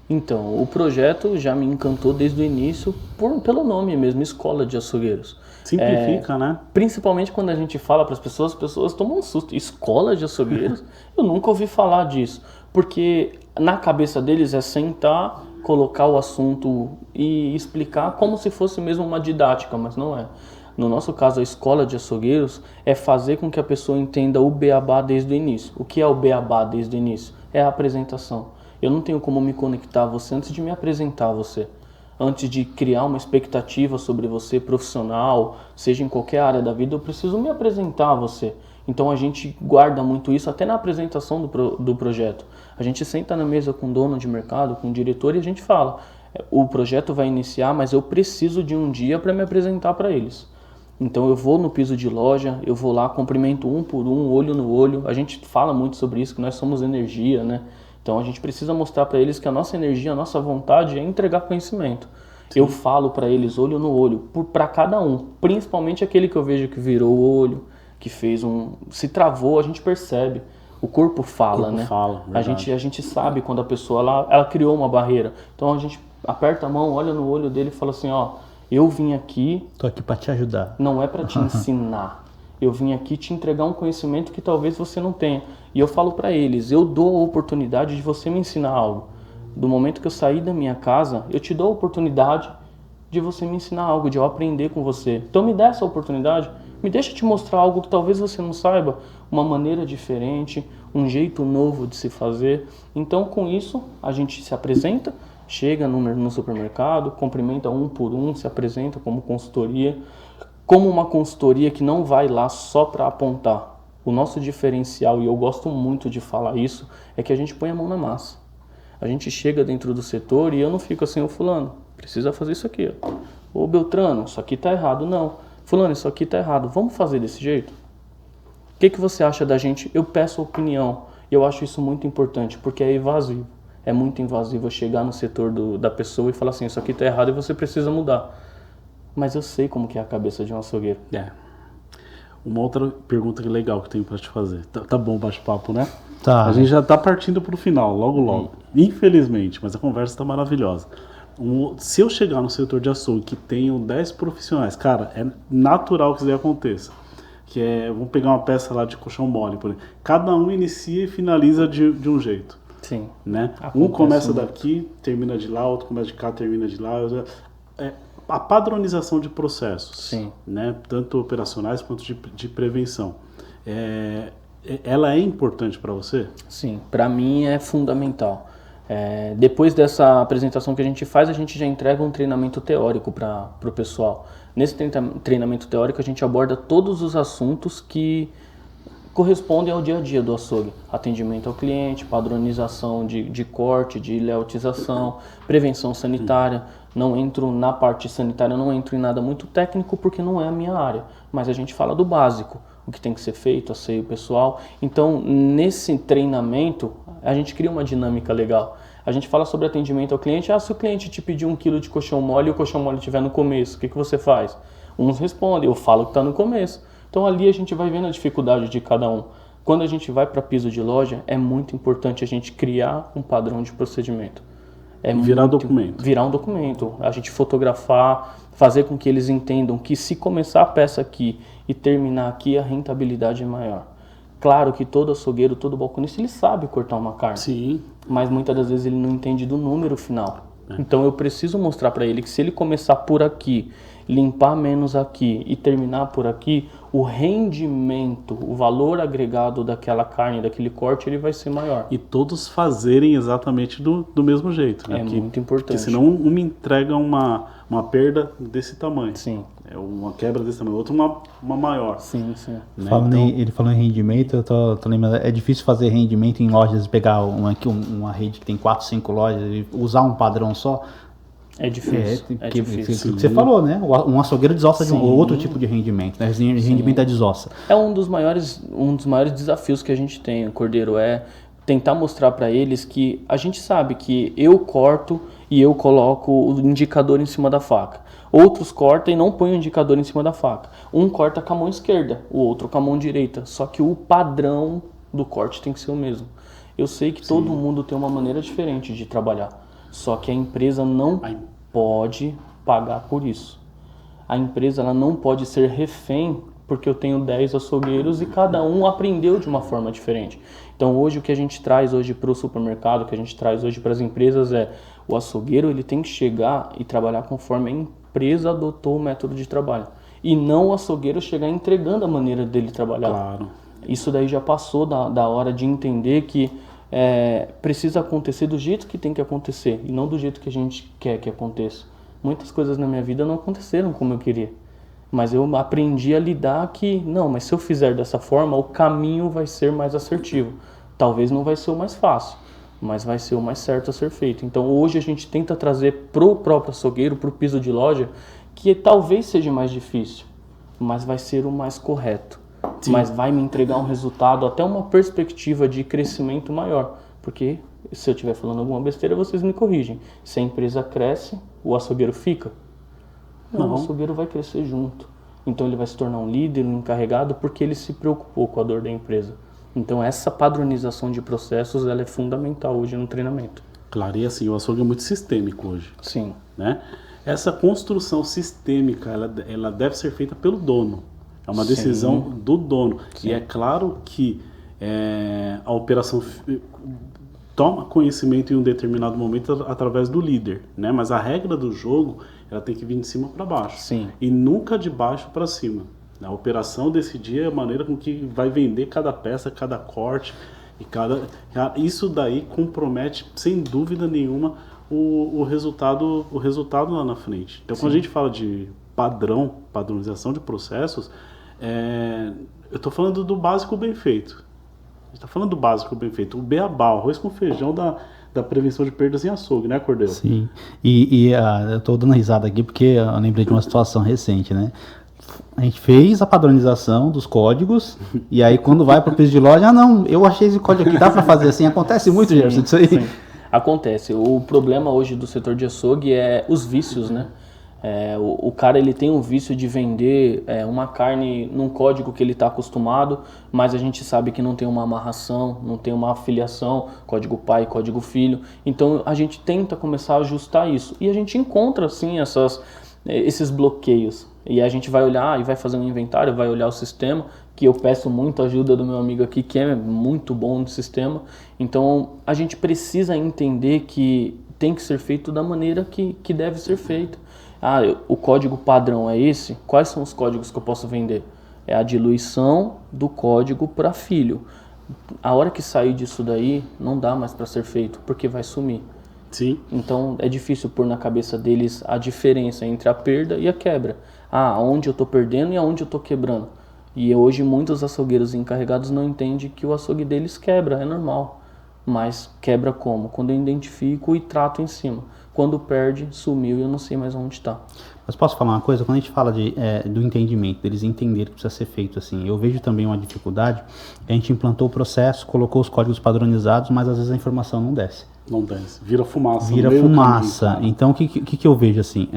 Então, o projeto já me encantou desde o início pelo nome mesmo, Escola de Açougueiros. Simplifica, né? Principalmente quando a gente fala para as pessoas tomam um susto. Escola de Açougueiros? Eu nunca ouvi falar disso. Porque na cabeça deles é sentar, colocar o assunto e explicar como se fosse mesmo uma didática, mas não é. No nosso caso, a Escola de Açougueiros é fazer com que a pessoa entenda o beabá desde o início. O que é o beabá desde o início? É a apresentação. Eu não tenho como me conectar a você antes de me apresentar a você. Antes de criar uma expectativa sobre você profissional, seja em qualquer área da vida, eu preciso me apresentar a você. Então a gente guarda muito isso até na apresentação do projeto. A gente senta na mesa com o dono de mercado, com o diretor e a gente fala, o projeto vai iniciar, mas eu preciso de um dia para me apresentar para eles. Então eu vou no piso de loja, eu vou lá, cumprimento um por um, olho no olho. A gente fala muito sobre isso, que nós somos energia, né? Então a gente precisa mostrar para eles que a nossa energia, a nossa vontade é entregar conhecimento. Sim. Eu falo para eles olho no olho, para cada um, principalmente aquele que eu vejo que virou o olho, que fez se travou, a gente percebe. O corpo fala, né? A gente sabe quando a pessoa ela criou uma barreira. Então a gente aperta a mão, olha no olho dele e fala assim, ó, eu vim aqui... Tô aqui para te ajudar. Não é para te ensinar. Eu vim aqui te entregar um conhecimento que talvez você não tenha. E eu falo para eles, eu dou a oportunidade de você me ensinar algo. Do momento que eu sair da minha casa, eu te dou a oportunidade de você me ensinar algo, de eu aprender com você. Então me dá essa oportunidade, me deixa te mostrar algo que talvez você não saiba, uma maneira diferente, um jeito novo de se fazer. Então com isso, a gente se apresenta, chega no supermercado, cumprimenta um por um, se apresenta como consultoria, como uma consultoria que não vai lá só para apontar. O nosso diferencial, e eu gosto muito de falar isso, é que a gente põe a mão na massa. A gente chega dentro do setor e eu não fico assim, ô fulano, precisa fazer isso aqui, ó. Ô Beltrano, isso aqui tá errado. Não. Fulano, isso aqui tá errado. Vamos fazer desse jeito? O que você acha da gente? Eu peço opinião. E eu acho isso muito importante, porque é invasivo. É muito invasivo eu chegar no setor da pessoa e falar assim, isso aqui tá errado e você precisa mudar. Mas eu sei como que é a cabeça de um açougueiro. Uma outra pergunta legal que eu tenho para te fazer. Tá bom o bate-papo, né? Tá. A gente já tá partindo pro final, logo. Infelizmente, mas a conversa tá maravilhosa. Se eu chegar no setor de açougue que tenho 10 profissionais, cara, é natural que isso aconteça. Vamos pegar uma peça lá de colchão mole, por exemplo. Cada um inicia e finaliza de um jeito. Sim. Né? Acontece Um começa muito. daqui, termina de lá, outro começa de cá, termina de lá. A padronização de processos, Sim. né? Tanto operacionais quanto de prevenção. Ela é importante para você? Sim, para mim é fundamental. Depois dessa apresentação que a gente faz, a gente já entrega um treinamento teórico para o pessoal. Nesse treinamento teórico, a gente aborda todos os assuntos que correspondem ao dia a dia do açougue. Atendimento ao cliente, padronização de corte, de leutização, prevenção sanitária. Não entro na parte sanitária, não entro em nada muito técnico porque não é a minha área. Mas a gente fala do básico, o que tem que ser feito, asseio pessoal. Então, nesse treinamento, a gente cria uma dinâmica legal. A gente fala sobre atendimento ao cliente. Se o cliente te pedir 1 quilo de colchão mole e o colchão mole estiver no começo, o que você faz? Uns respondem, eu falo que está no começo. Então ali a gente vai vendo a dificuldade de cada um. Quando a gente vai para piso de loja, é muito importante a gente criar um padrão de procedimento. Virar documento. Virar um documento. A gente fotografar, fazer com que eles entendam que se começar a peça aqui e terminar aqui, a rentabilidade é maior. Claro que todo açougueiro, todo balconista, ele sabe cortar uma carne. Sim. Mas muitas das vezes ele não entende do número final. Então eu preciso mostrar para ele que se ele começar por aqui, limpar menos aqui e terminar por aqui, o rendimento, o valor agregado daquela carne, daquele corte, ele vai ser maior. E todos fazerem exatamente do mesmo jeito. Né? Muito importante. Porque senão um me entrega uma perda desse tamanho. Sim. Uma quebra desse tamanho, outra uma maior. Sim, sim. Né? Ele falou em rendimento, eu tô lembrando, é difícil fazer rendimento em lojas, pegar uma rede que tem 4, 5 lojas e usar um padrão só. É difícil. O que você falou, né? Um açougueiro desossa de um outro tipo de rendimento, né? Rendimento da desossa. É um dos maiores desafios que a gente tem, Cordeiro, é tentar mostrar para eles que a gente sabe que eu corto e eu coloco o indicador em cima da faca. Outros cortam e não põem o indicador em cima da faca. Um corta com a mão esquerda, o outro com a mão direita. Só que o padrão do corte tem que ser o mesmo. Eu sei que todo mundo tem uma maneira diferente de trabalhar. Só que a empresa não pode pagar por isso. A empresa ela não pode ser refém porque eu tenho 10 açougueiros e cada um aprendeu de uma forma diferente. Então hoje o que a gente traz hoje para o supermercado, o que a gente traz hoje para as empresas é o açougueiro ele tem que chegar e trabalhar conforme a empresa adotou o método de trabalho. E não o açougueiro chegar entregando a maneira dele trabalhar. Claro. Isso daí já passou da hora de entender que precisa acontecer do jeito que tem que acontecer e não do jeito que a gente quer que aconteça. Muitas coisas na minha vida não aconteceram como eu queria, mas eu aprendi a lidar que, não, mas se eu fizer dessa forma, o caminho vai ser mais assertivo. Talvez não vai ser o mais fácil, mas vai ser o mais certo a ser feito. Então hoje a gente tenta trazer pro próprio açougueiro, pro piso de loja, que talvez seja mais difícil, mas vai ser o mais correto. Sim. Mas vai me entregar um resultado, até uma perspectiva de crescimento maior. Porque se eu estiver falando alguma besteira, vocês me corrigem. Se a empresa cresce, o açougueiro fica? Não, o açougueiro vai crescer junto. Então ele vai se tornar um líder, um encarregado, porque ele se preocupou com a dor da empresa. Então essa padronização de processos ela é fundamental hoje no treinamento. Claro, e assim, o açougue é muito sistêmico hoje. Sim. Né? Essa construção sistêmica, ela deve ser feita pelo dono. É uma decisão do dono. Sim. E é claro que a operação toma conhecimento em um determinado momento através do líder, né? Mas a regra do jogo ela tem que vir de cima para baixo. Sim. E nunca de baixo para cima. A operação decidir é a maneira com que vai vender cada peça, cada corte. Isso daí compromete, sem dúvida nenhuma, o resultado lá na frente. Então, quando a gente fala de padronização de processos, eu estou falando do básico bem feito. A gente está falando do básico bem feito. O beabá, o arroz com feijão da prevenção de perdas em açougue, né, Cordeiro? Sim, eu tô dando risada aqui porque eu lembrei de uma situação recente, né? A gente fez a padronização dos códigos e aí quando vai para o piso de loja, não, eu achei esse código aqui, dá para fazer assim, acontece muito, Gerson, isso aí. Sim. Acontece, o problema hoje do setor de açougue é os vícios, né? O cara ele tem um vício de vender uma carne num código que ele está acostumado, mas a gente sabe que não tem uma amarração, não tem uma afiliação, código pai, código filho. Então a gente tenta começar a ajustar isso e a gente encontra assim esses bloqueios. E a gente vai olhar e vai fazer um inventário, vai olhar o sistema, que eu peço muito ajuda do meu amigo aqui, que é muito bom no sistema. Então a gente precisa entender que tem que ser feito da maneira que deve ser feito. O código padrão é esse? Quais são os códigos que eu posso vender? É a diluição do código para filho. A hora que sair disso daí, não dá mais para ser feito, porque vai sumir. Sim. Então é difícil pôr na cabeça deles a diferença entre a perda e a quebra. Onde eu estou perdendo e aonde eu estou quebrando. E hoje muitos açougueiros encarregados não entendem que o açougue deles quebra, é normal. Mas quebra como? Quando eu identifico e trato em cima. Quando perde, sumiu e eu não sei mais onde está. Mas posso falar uma coisa? Quando a gente fala do entendimento, deles entenderem que precisa ser feito assim, eu vejo também uma dificuldade. A gente implantou o processo, colocou os códigos padronizados, mas às vezes a informação não desce. Não desce, vira fumaça. Vira fumaça. Então o que eu vejo assim?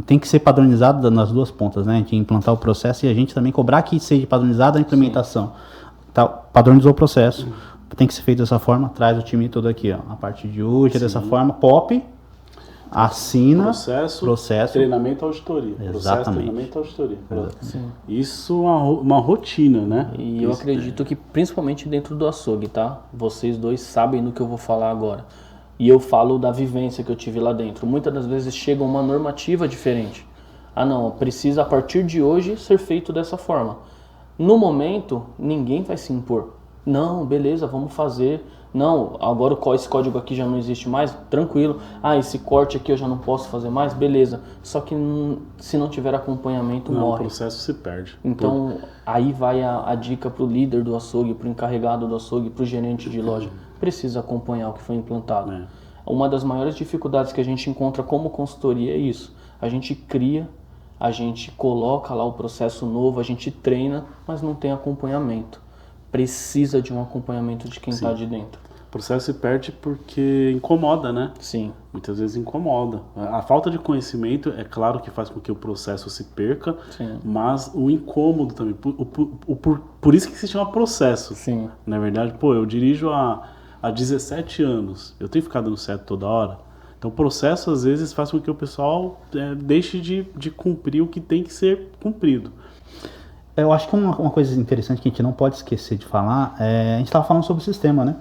Tem que ser padronizado nas duas pontas, né? A gente implantar o processo e a gente também cobrar que seja padronizada a implementação. Tá, padronizou o processo, tem que ser feito dessa forma, traz o time todo aqui, ó. A partir de hoje é dessa forma, POP, assina, processo, treinamento, auditoria. Exatamente. Processo, treinamento, auditoria. Isso é uma rotina, né? E eu acredito que principalmente dentro do açougue, tá? Vocês dois sabem do que eu vou falar agora. E eu falo da vivência que eu tive lá dentro. Muitas das vezes chega uma normativa diferente. Não, precisa a partir de hoje ser feito dessa forma. No momento, ninguém vai se impor. Não, beleza, vamos fazer. Não, agora esse código aqui já não existe mais, tranquilo. Esse corte aqui eu já não posso fazer mais, beleza. Só que se não tiver acompanhamento, morre. O processo se perde. Então, aí vai a dica para o líder do açougue, para o encarregado do açougue, para o gerente de loja. Precisa acompanhar o que foi implantado. Uma das maiores dificuldades que a gente encontra como consultoria é isso. A gente cria, a gente coloca lá o processo novo, a gente treina, mas não tem acompanhamento. Precisa de um acompanhamento de quem está de dentro. O processo se perde porque incomoda, né? Sim. Muitas vezes incomoda. A falta de conhecimento é claro que faz com que o processo se perca, mas o incômodo também. Por isso que se chama processo. Sim. Na verdade, eu dirijo há 17 anos. Eu tenho ficado no certo toda hora. Então o processo às vezes faz com que o pessoal deixe de cumprir o que tem que ser cumprido. Eu acho que uma coisa interessante que a gente não pode esquecer de falar a gente estava falando sobre o sistema, né?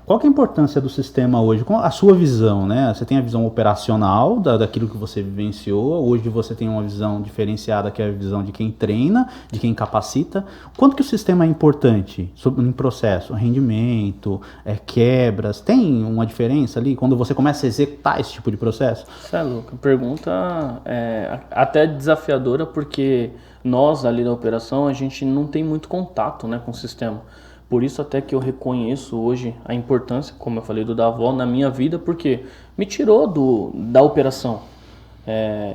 Qual que é a importância do sistema hoje? Com a sua visão, né? Você tem a visão operacional daquilo que você vivenciou. Hoje você tem uma visão diferenciada, que é a visão de quem treina, de quem capacita. Quanto que o sistema é importante em processo? Rendimento, quebras. Tem uma diferença ali quando você começa a executar esse tipo de processo? Isso é louco. A pergunta é até desafiadora, porque nós ali da operação, a gente não tem muito contato, né, com o sistema. Por isso até que eu reconheço hoje a importância, como eu falei, do Davó na minha vida, porque me tirou da operação.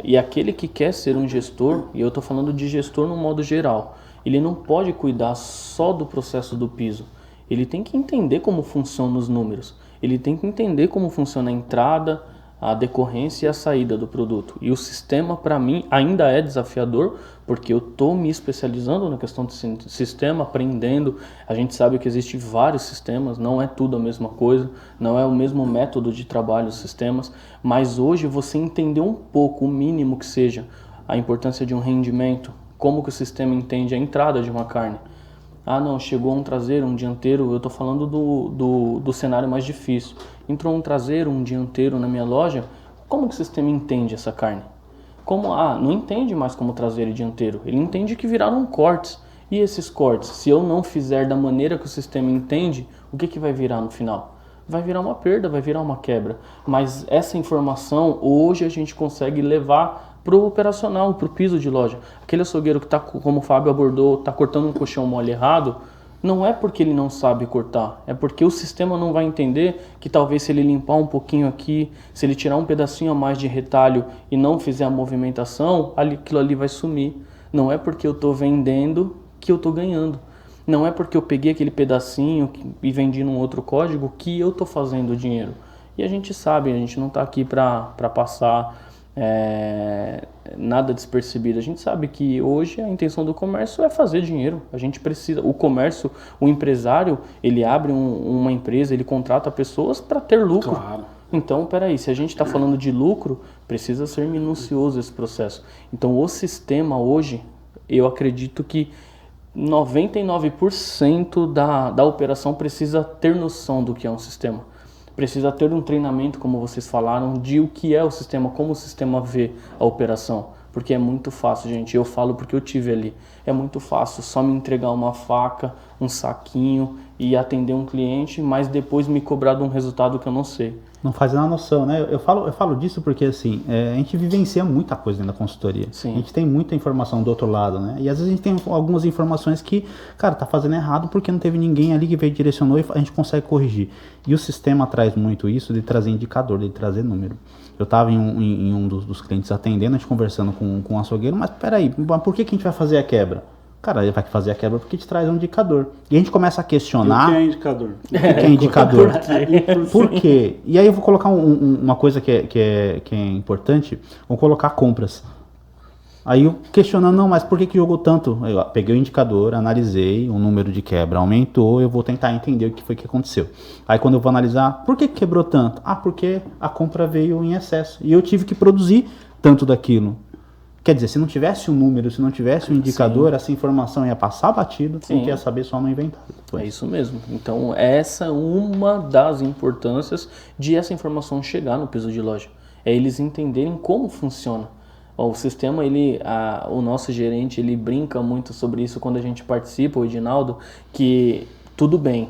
E aquele que quer ser um gestor, e eu estou falando de gestor no modo geral, ele não pode cuidar só do processo do piso. Ele tem que entender como funcionam os números. Ele tem que entender como funciona a entrada, a decorrência e a saída do produto. E o sistema, para mim, ainda é desafiador, porque eu estou me especializando na questão do sistema, aprendendo. A gente sabe que existem vários sistemas, não é tudo a mesma coisa, não é o mesmo método de trabalho os sistemas, mas hoje você entender um pouco, o mínimo que seja, a importância de um rendimento, como que o sistema entende a entrada de uma carne. Não, chegou um traseiro, um dianteiro, eu estou falando do cenário mais difícil. Entrou um traseiro, um dianteiro na minha loja, como que o sistema entende essa carne? Não entende mais como traseiro e dianteiro, ele entende que viraram cortes. E esses cortes, se eu não fizer da maneira que o sistema entende, o que vai virar no final? Vai virar uma perda, vai virar uma quebra. Mas essa informação, hoje a gente consegue levar para o operacional, para o piso de loja. Aquele açougueiro que está, como o Fábio abordou, está cortando um colchão mole errado, Não é porque ele não sabe cortar, é porque o sistema não vai entender que talvez se ele limpar um pouquinho aqui, se ele tirar um pedacinho a mais de retalho e não fizer a movimentação, aquilo ali vai sumir. Não é porque eu estou vendendo que eu estou ganhando. Não é porque eu peguei aquele pedacinho e vendi num outro código que eu estou fazendo dinheiro. E a gente sabe, a gente não está aqui para passar nada despercebido. A gente sabe que hoje a intenção do comércio é fazer dinheiro. A gente precisa, o comércio, o empresário, ele abre uma empresa, ele contrata pessoas para ter lucro. Claro. Então, peraí, se a gente está falando de lucro, precisa ser minucioso esse processo. Então, o sistema hoje, eu acredito que 99% da operação precisa ter noção do que é um sistema. Precisa ter um treinamento, como vocês falaram, de o que é o sistema, como o sistema vê a operação. Porque é muito fácil, gente. Eu falo porque eu tive ali. É muito fácil só me entregar uma faca, um saquinho e atender um cliente, mas depois me cobrar de um resultado que eu não sei. Não faz a noção, né? Eu falo disso porque, assim, a gente vivencia muita coisa dentro da consultoria. Sim. A gente tem muita informação do outro lado, né? E às vezes a gente tem algumas informações que, cara, tá fazendo errado porque não teve ninguém ali que veio, direcionou e a gente consegue corrigir. E o sistema traz muito isso de trazer indicador, de trazer número. Eu estava em um dos clientes atendendo, a gente conversando com um açougueiro, mas peraí, por que a gente vai fazer a quebra? Cara, ele vai fazer a quebra porque te traz um indicador. E a gente começa a questionar... E o que é indicador? O que é indicador? Por quê? E aí eu vou colocar uma coisa que é importante, vou colocar compras. Aí eu questionando, não, mas por que jogou tanto? Eu peguei o indicador, analisei, o número de quebra aumentou, eu vou tentar entender o que foi que aconteceu. Aí quando eu vou analisar, por que quebrou tanto? Ah, porque a compra veio em excesso. E eu tive que produzir tanto daquilo. Quer dizer, se não tivesse um número, se não tivesse um indicador, sim, essa informação ia passar batido, a gente ia saber só no inventário depois. É isso mesmo. Então, essa é uma das importâncias de essa informação chegar no piso de loja. É eles entenderem como funciona. O sistema, o nosso gerente, ele brinca muito sobre isso quando a gente participa, o Edinaldo, que tudo bem,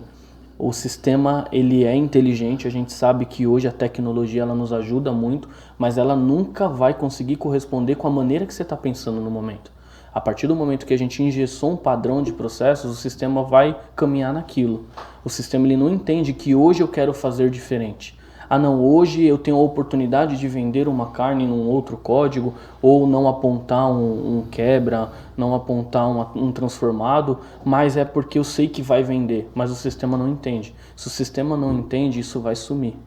o sistema ele é inteligente, a gente sabe que hoje a tecnologia ela nos ajuda muito, mas ela nunca vai conseguir corresponder com a maneira que você está pensando no momento. A partir do momento que a gente engessou um padrão de processos, o sistema vai caminhar naquilo. O sistema ele não entende que hoje eu quero fazer diferente. Ah não, hoje eu tenho a oportunidade de vender uma carne num outro código, ou não apontar um quebra, não apontar um transformado, mas é porque eu sei que vai vender, mas o sistema não entende. Se o sistema não entende, isso vai sumir.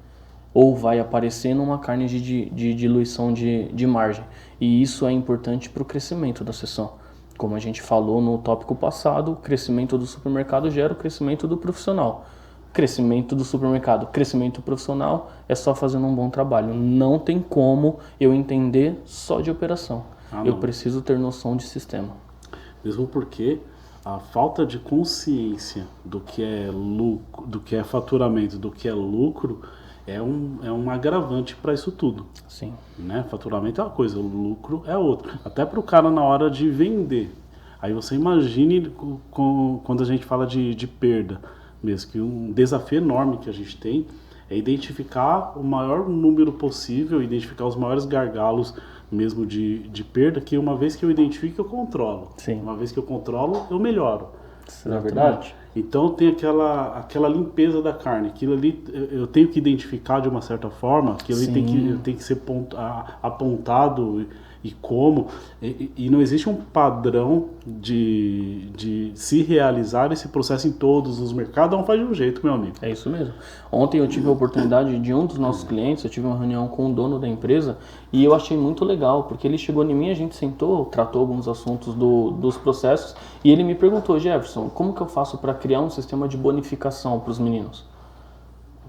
Ou vai aparecer numa carne de diluição de margem. E isso é importante para o crescimento da seção. Como a gente falou no tópico passado, o crescimento do supermercado gera o crescimento do profissional. Crescimento do supermercado, crescimento profissional é só fazendo um bom trabalho. Não tem como eu entender só de operação. Eu preciso ter noção de sistema. Mesmo porque a falta de consciência do que é lucro, do que é faturamento, do que é lucro, é um agravante para isso tudo. Sim. Né? Faturamento é uma coisa, o lucro é outra. Até para o cara na hora de vender. Aí você imagine quando a gente fala de perda. Mesmo que um desafio enorme que a gente tem é identificar o maior número possível, identificar os maiores gargalos mesmo de perda, que uma vez que eu identifico, eu controlo. Sim. Uma vez que eu controlo, eu melhoro. Isso é verdade. Então tem aquela limpeza da carne. Aquilo ali eu tenho que identificar de uma certa forma, aquilo ali tem que ser apontado e como. E não existe um padrão de se realizar esse processo em todos os mercados. Cada um faz de um jeito, meu amigo. É isso mesmo. Ontem eu tive a oportunidade de um dos nossos clientes, eu tive uma reunião com o dono da empresa e eu achei muito legal, porque ele chegou em mim, a gente sentou, tratou alguns assuntos dos processos e ele me perguntou, Jefferson, como que eu faço para criar um sistema de bonificação para os meninos?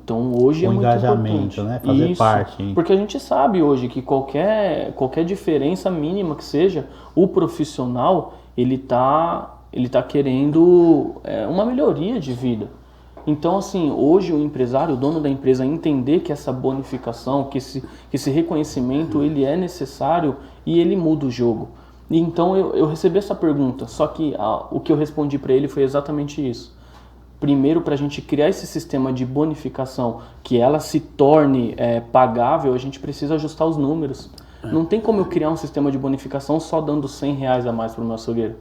Então hoje é muito engajamento, importante, né? Fazer parte. Hein? Porque a gente sabe hoje que qualquer diferença mínima que seja, o profissional ele tá querendo uma melhoria de vida. Então assim, hoje o empresário, o dono da empresa entender que essa bonificação, que esse reconhecimento ele é necessário e ele muda o jogo. E então eu recebi essa pergunta, só que o que eu respondi para ele foi exatamente isso. Primeiro, para a gente criar esse sistema de bonificação, que ela se torne pagável, a gente precisa ajustar os números. Não tem como eu criar um sistema de bonificação só dando R$100 a mais para o meu açougueiro.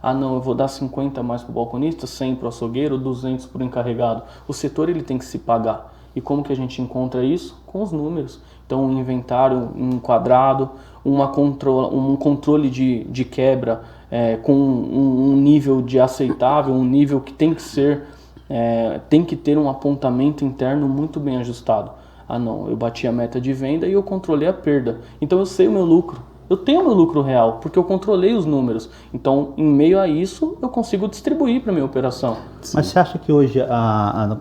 Ah, não, eu vou dar 50 mais para o balconista, 100 para o açougueiro, 200 para o encarregado. O setor ele tem que se pagar. E como que a gente encontra isso? Com os números. Então, um inventário enquadrado, um controle de quebra com um nível de aceitável, um nível que tem que ser, tem que ter um apontamento interno muito bem ajustado. Ah, não, eu bati a meta de venda e eu controlei a perda. Então, eu sei o meu lucro. Eu tenho meu lucro real, porque eu controlei os números. Então, em meio a isso, eu consigo distribuir para a minha operação. Sim. Mas você acha que hoje,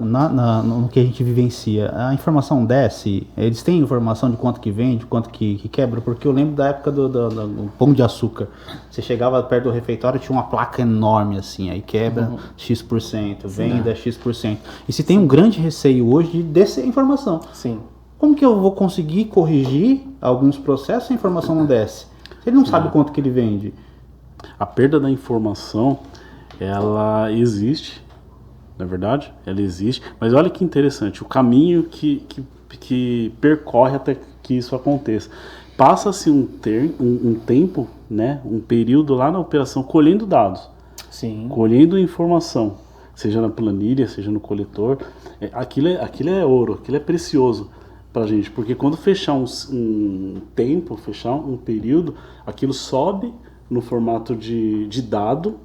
no que a gente vivencia, a informação desce? Eles têm informação de quanto que vende, quanto que quebra? Porque eu lembro da época do pão de açúcar. Você chegava perto do refeitório, tinha uma placa enorme assim, aí quebra X%, venda X%. E se tem um grande receio hoje dessa informação. Sim. Como que eu vou conseguir corrigir alguns processos se a informação não desce? Se ele não sabe quanto que ele vende. A perda da informação, ela existe, não é verdade? Ela existe, mas olha que interessante, o caminho que percorre até que isso aconteça. Passa-se um tempo, né, um período lá na operação colhendo dados, Sim. colhendo informação, seja na planilha, seja no coletor. Aquilo é ouro, aquilo é precioso pra gente, porque quando fechar um tempo, fechar um período, aquilo sobe no formato de dado,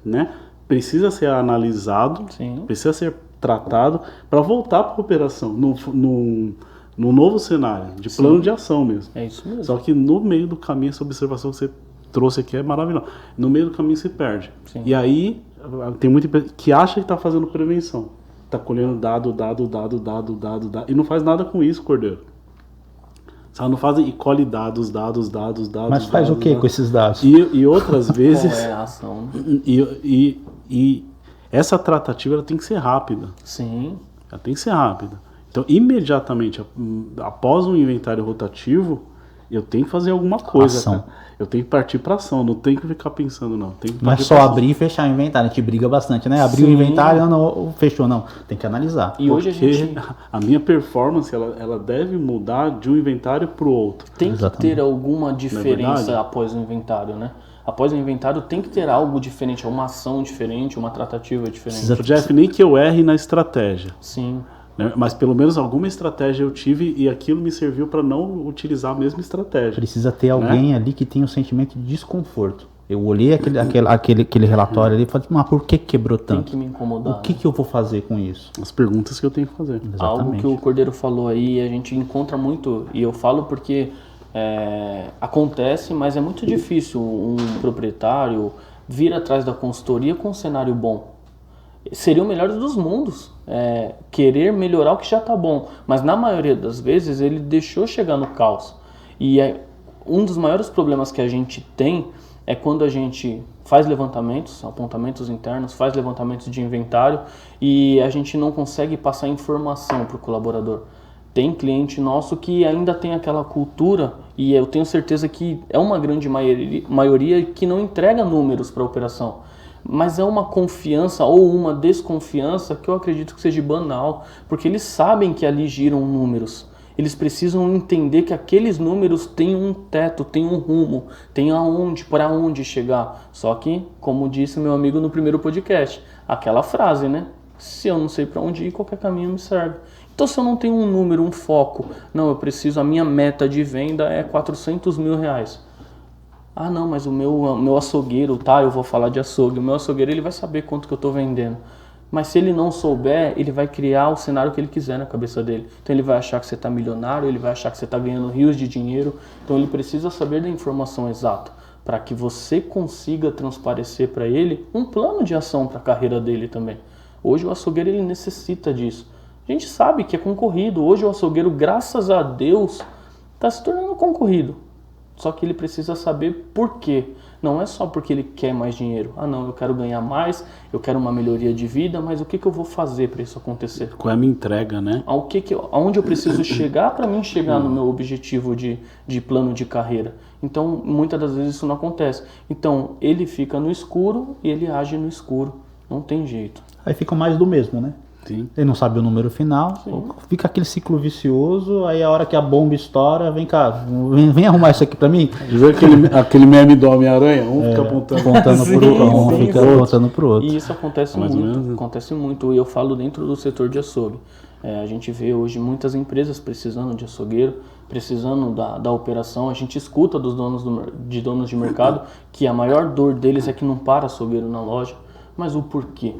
né? Precisa ser analisado, Sim. precisa ser tratado para voltar para a operação no novo cenário, de plano de ação mesmo. É isso mesmo. Só que no meio do caminho, essa observação que você trouxe aqui é maravilhosa. No meio do caminho se perde. Sim. E aí tem muita empresa que acha que está fazendo prevenção. Tá colhendo dado, e não faz nada com isso, Cordeiro. Só não faz e colhe dados. Mas faz o que com esses dados? E outras vezes... Qual é a ação? E essa tratativa ela tem que ser rápida. Sim. Ela tem que ser rápida. Então, imediatamente, após um inventário rotativo, eu tenho que fazer alguma coisa. Ação. Cara. Eu tenho que partir para ação, não tenho que ficar pensando, não. Não é só abrir e fechar o inventário, a gente briga bastante, né? Abriu o inventário, não, fechou, não. Tem que analisar. E hoje a minha performance, ela deve mudar de um inventário para o outro. Tem que ter alguma diferença após o inventário, né? Após o inventário tem que ter algo diferente, uma ação diferente, uma tratativa diferente. Jeff, nem que eu erre na estratégia. Sim. Né? Mas pelo menos alguma estratégia eu tive e aquilo me serviu para não utilizar a mesma estratégia. Precisa ter alguém ali que tenha um sentimento de desconforto. Eu olhei aquele relatório ali e falei, mas por que quebrou tanto? Tem que me incomodar. O que eu vou fazer com isso? As perguntas que eu tenho que fazer. Exatamente. Algo que o Cordeiro falou aí, a gente encontra muito, e eu falo porque acontece, mas é muito difícil um proprietário vir atrás da consultoria com um cenário bom. Seria o melhor dos mundos, querer melhorar o que já está bom, mas na maioria das vezes ele deixou chegar no caos. E um dos maiores problemas que a gente tem é quando a gente faz levantamentos, apontamentos internos, faz levantamentos de inventário e a gente não consegue passar informação para o colaborador. Tem cliente nosso que ainda tem aquela cultura, e eu tenho certeza que é uma grande maioria que não entrega números para a operação. Mas é uma confiança ou uma desconfiança que eu acredito que seja banal, porque eles sabem que ali giram números. Eles precisam entender que aqueles números têm um teto, têm um rumo, têm para onde chegar. Só que, como disse meu amigo no primeiro podcast, aquela frase, né? Se eu não sei para onde ir, qualquer caminho me serve. Então, se eu não tenho um número, um foco, não, eu preciso, a minha meta de venda é 400 mil reais. Ah, não, mas o meu açougueiro, tá? Eu vou falar de açougue. O meu açougueiro, ele vai saber quanto que eu tô vendendo. Mas se ele não souber, ele vai criar o cenário que ele quiser na cabeça dele. Então ele vai achar que você tá milionário, ele vai achar que você tá ganhando rios de dinheiro. Então ele precisa saber da informação exata para que você consiga transparecer para ele um plano de ação para a carreira dele também. Hoje o açougueiro, ele necessita disso. A gente sabe que é concorrido. Hoje o açougueiro, graças a Deus, está se tornando concorrido. Só que ele precisa saber por quê. Não é só porque ele quer mais dinheiro. Ah, não, eu quero ganhar mais, eu quero uma melhoria de vida, mas o que eu vou fazer para isso acontecer? Qual é a minha entrega, né? Aonde eu preciso chegar para mim chegar no meu objetivo de plano de carreira? Então, muitas das vezes isso não acontece. Então, ele fica no escuro e ele age no escuro. Não tem jeito. Aí fica mais do mesmo, né? Sim. Ele não sabe o número final, fica aquele ciclo vicioso, aí a hora que a bomba estoura, vem cá, vem arrumar isso aqui pra mim. Já viu aquele meme do Homem-Aranha? Um fica apontando apontando pro outro. E isso acontece muito, acontece muito. E eu falo dentro do setor de açougue. A gente vê hoje muitas empresas precisando de açougueiro, precisando da operação. A gente escuta dos donos de mercado que a maior dor deles é que não para açougueiro na loja. Mas o porquê?